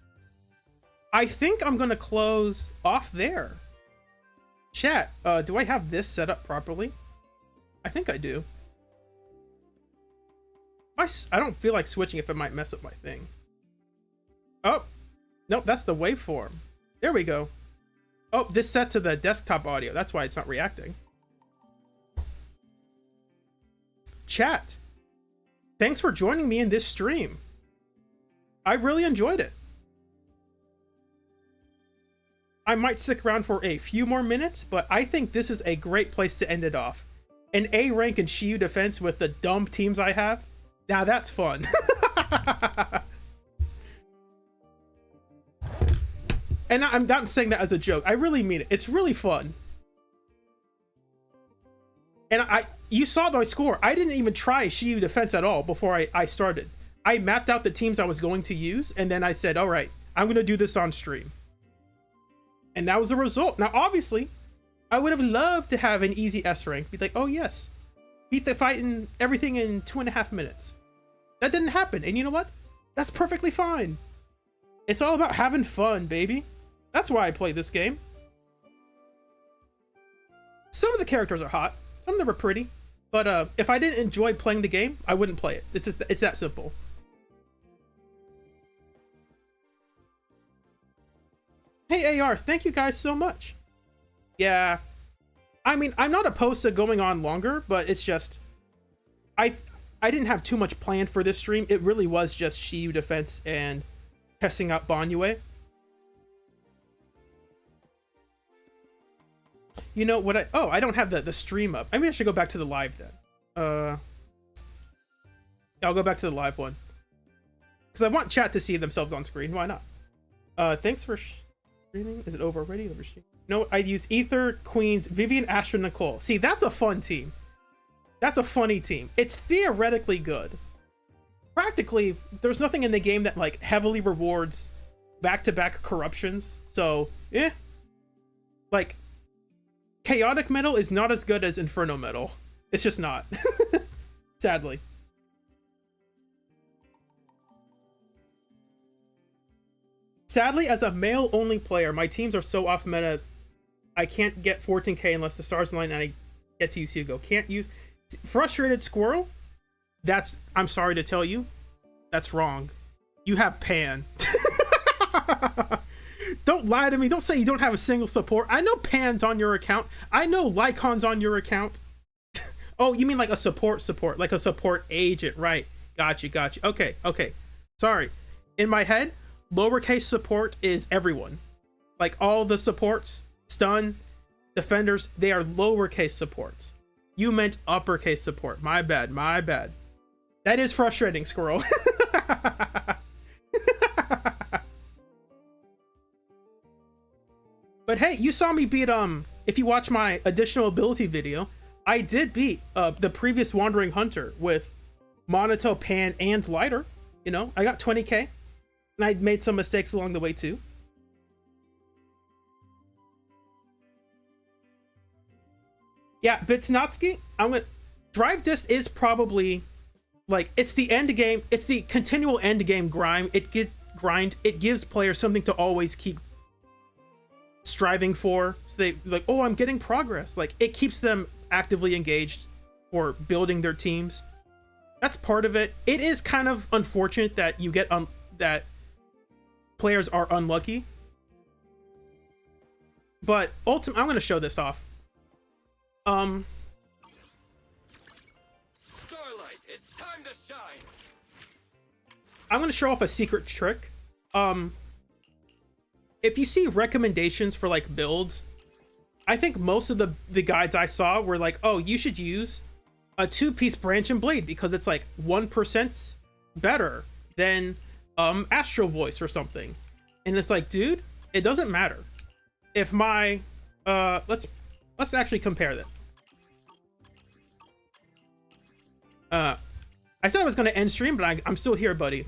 I think I'm gonna close off there. Chat, do I have this set up properly? I think I do. I don't feel like switching if it might mess up my thing. Oh, nope, that's the waveform. There we go. Oh, this set to the desktop audio. That's why it's not reacting. Chat, thanks for joining me in this stream. I really enjoyed it. I might stick around for a few more minutes, but I think this is a great place to end it off. An A rank in Shiyu Defense with the dumb teams I have. Now that's fun. And I'm not saying that as a joke. I really mean it. It's really fun. And you saw my score. I didn't even try Shiyu Defense at all before I started. I mapped out the teams I was going to use, and then I said, all right, I'm going to do this on stream. And that was the result. Now, obviously, I would have loved to have an easy S rank. Be like, oh yes, beat the fight and everything in 2.5 minutes. That didn't happen. And you know what? That's perfectly fine. It's all about having fun, baby. That's why I play this game. Some of the characters are hot. Some of them are pretty. But if I didn't enjoy playing the game, I wouldn't play it. It's that simple. Hey AR, thank you guys so much. Yeah, I mean, I'm not opposed to going on longer, but it's just I didn't have too much planned for this stream. It really was just Shiyu Defense and testing out Banyue. You know what? I don't have the stream up. Maybe I should go back to the live then. I'll go back to the live one because I want chat to see themselves on screen. Why not? Thanks for streaming. Is it over already? No, I'd use Ether, Queens, Vivian, Astra, Nicole. See, that's a fun team. That's a funny team. It's theoretically good. Practically, there's nothing in the game that like heavily rewards back-to-back corruptions. So, like, Chaotic Metal is not as good as Inferno Metal. It's just not. Sadly. Sadly, as a male-only player, my teams are so off meta, I can't get 14k unless the stars align and I get to use Hugo. Can't use... Frustrated Squirrel? I'm sorry to tell you, that's wrong. You have Pan. Don't lie to me. Don't say you don't have a single support. I know Pan's on your account. I know Lycon's on your account. Oh, you mean like a support, like a support agent, right? Got you. Okay. Sorry. In my head, lowercase support is everyone. Like all the supports, stun, defenders, they are lowercase supports. You meant uppercase support. My bad. That is frustrating, Squirrel. But hey, you saw me beat, if you watch my additional ability video, I did beat the previous Wandering Hunter with Monato, Pan, and Lighter. You know, I got 20k, and I made some mistakes along the way too. Yeah, Bitsnatsky, I'm gonna... Drive Disc is probably, like, it's the end game, it's the continual end game grind. It gives players something to always keep striving for. So they like, oh, I'm getting progress. Like, it keeps them actively engaged or building their teams. That's part of it. It is kind of unfortunate that you get that players are unlucky. But ultimately, I'm going to show this off. Starlight, it's time to shine. I'm going to show off a secret trick. If you see recommendations for like builds, I think most of the guides I saw were like, oh, you should use a 2-piece branch and blade because it's like 1% better than Astral Voice or something. And it's like, dude, it doesn't matter. If my let's actually compare that. I said I was going to end stream, but I'm still here, buddy.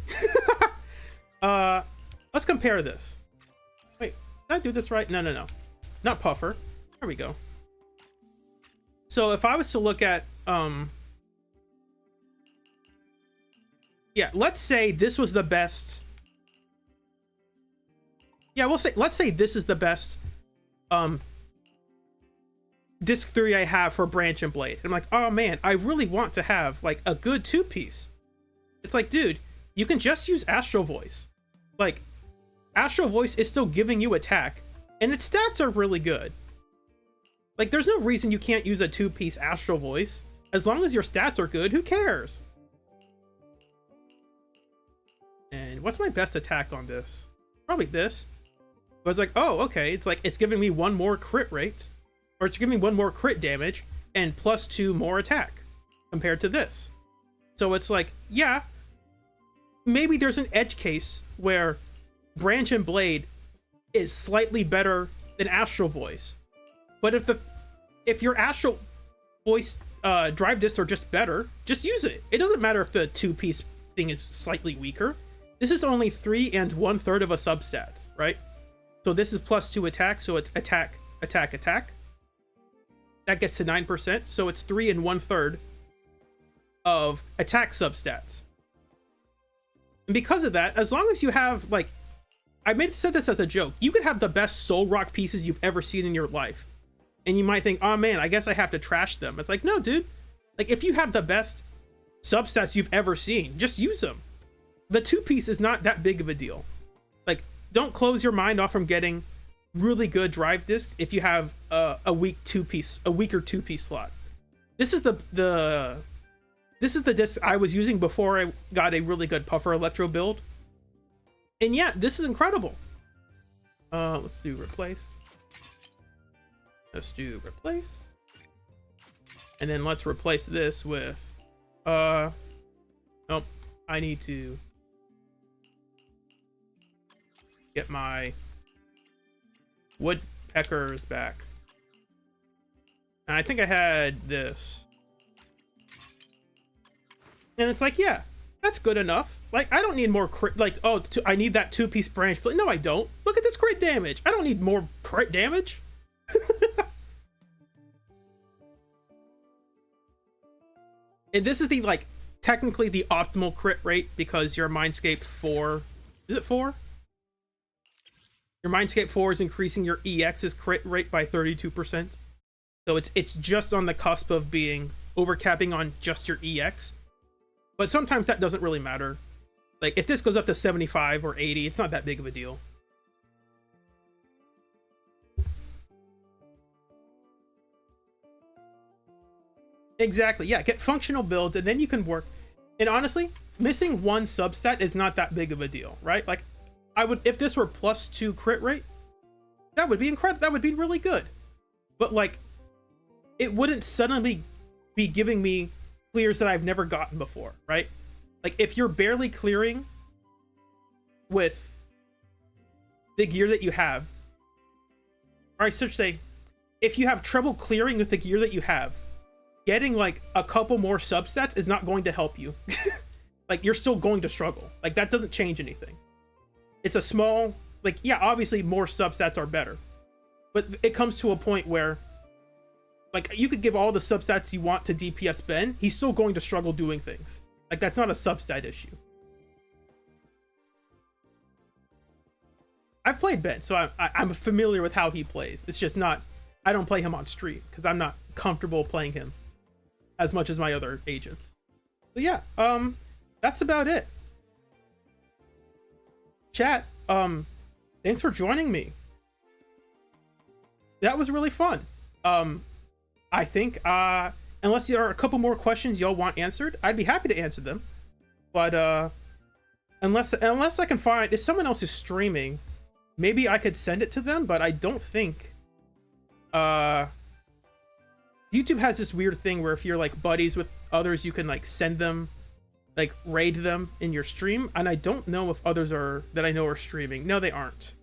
Let's compare this. Wait, did I do this right? No. Not Puffer. There we go. So if I was to look at, yeah, let's say this was the best. Yeah, let's say this is the best, disc 3 I have for branch and blade. I'm like, oh man, I really want to have like a good 2-piece. It's like, dude, you can just use Astral Voice. Like, Astral Voice is still giving you attack, and its stats are really good. Like, there's no reason you can't use a 2-piece Astral Voice. As long as your stats are good, who cares? And what's my best attack on this? Probably this. But it's like, oh, okay. It's like, it's giving me 1 more crit rate. Or it's giving me 1 more crit damage and +2 more attack compared to this. So it's like, yeah, maybe there's an edge case where Branch and Blade is slightly better than Astral Voice. But if your Astral Voice drive discs are just better, just use it. It doesn't matter if the 2-piece thing is slightly weaker. This is only 3 1/3 of a substat, right? So this is +2 attack, so it's attack. That gets to 9%, so it's 3 1/3 of attack substats. And because of that, as long as you have, like, said this as a joke, you could have the best Soul Rock pieces you've ever seen in your life. And you might think, oh man, I guess I have to trash them. It's like, no, dude. Like, if you have the best substats you've ever seen, just use them. The 2-piece is not that big of a deal. Like, don't close your mind off from getting really good drive discs if you have a weaker 2-piece slot. This is the disc I was using before I got a really good Puffer Electro build. And yeah, this is incredible. Let's do replace. Let's do replace. And then let's replace this with nope, I need to get my woodpeckers back. And I think I had this. And it's like, yeah, that's good enough. Like, I don't need more crit. Like, oh, I need that 2-piece branch. But no, I don't. Look at this crit damage. I don't need more crit damage. And this is the, like, technically the optimal crit rate because your Mindscape 4... Is it 4? Your Mindscape 4 is increasing your EX's crit rate by 32%. So it's just on the cusp of being overcapping on just your EX. But sometimes that doesn't really matter. Like, if this goes up to 75 or 80, it's not that big of a deal. Exactly, yeah, get functional builds and then you can work. And honestly, missing 1 substat is not that big of a deal, right? Like, I would, if this were +2 crit rate, that would be incredible. That would be really good. But like, it wouldn't suddenly be giving me clears that I've never gotten before, right? Like, if you're barely clearing with the gear that you have, or I should say, if you have trouble clearing with the gear that you have, getting like a couple more substats is not going to help you. Like, you're still going to struggle. Like, that doesn't change anything. It's a small, like, yeah, obviously more substats are better, but it comes to a point where, like, you could give all the substats you want to DPS Ben, he's still going to struggle doing things. Like, that's not a substat issue. I've played Ben, so I'm familiar with how he plays. It's just not, I don't play him on stream because I'm not comfortable playing him as much as my other agents. So yeah, that's about it. Chat, thanks for joining me. That was really fun. I think, unless there are a couple more questions y'all want answered, I'd be happy to answer them. But, unless I can find, if someone else is streaming, maybe I could send it to them, but I don't think, YouTube has this weird thing where if you're like buddies with others, you can like send them, like raid them in your stream. And I don't know if others that I know are streaming. No, they aren't.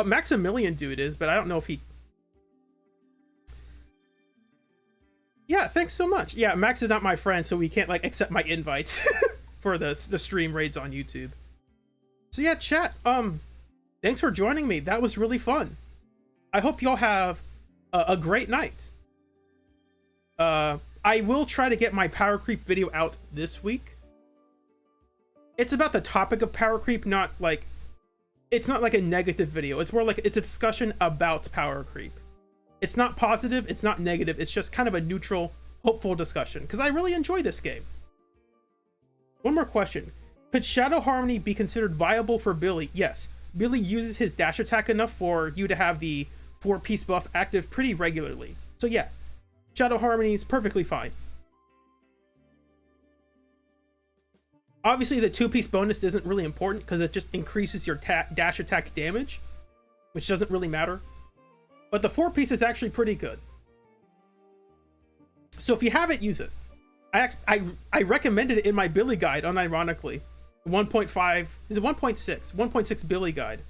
Maximilian dude is, but I don't know if he. Yeah, thanks so much. Yeah, Max is not my friend, so he can't like accept my invites for the stream raids on YouTube. So yeah, chat. Thanks for joining me. That was really fun. I hope y'all have a great night. I will try to get my power creep video out this week. It's about the topic of power creep, not like, it's not like a negative video. It's more like it's a discussion about power creep. It's not positive, it's not negative, it's just kind of a neutral, hopeful discussion, because I really enjoy this game. One more question. Could Shadow Harmony be considered viable for Billy? Yes. Billy uses his dash attack enough for you to have the 4-piece buff active pretty regularly. So yeah, Shadow Harmony is perfectly fine. Obviously, the 2-piece bonus isn't really important because it just increases your dash attack damage, which doesn't really matter. But the 4-piece is actually pretty good. So if you have it, use it. I recommended it in my Billy guide, unironically. 1.5, is it 1.6? 1.6 Billy guide.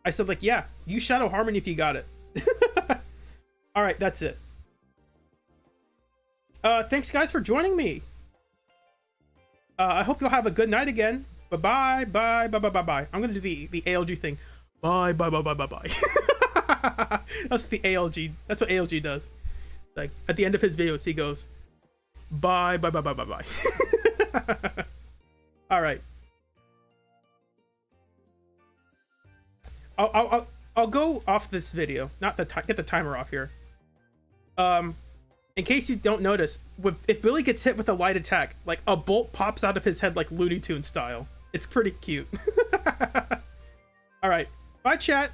I said like, yeah, use Shadow Harmony if you got it. All right, that's it. Thanks guys for joining me. I hope you'll have a good night again. Bye-bye, bye, bye, bye, bye, bye. I'm gonna do the ALG thing. Bye, bye, bye, bye, bye, bye. That's the ALG. That's what ALG does. Like, at the end of his videos, he goes, bye, bye, bye, bye, bye, bye. All right. I'll go off this video. Not the get the timer off here. In case you don't notice, if Billy gets hit with a light attack, like a bolt pops out of his head like Looney Tunes style. It's pretty cute. All right. Bye, chat.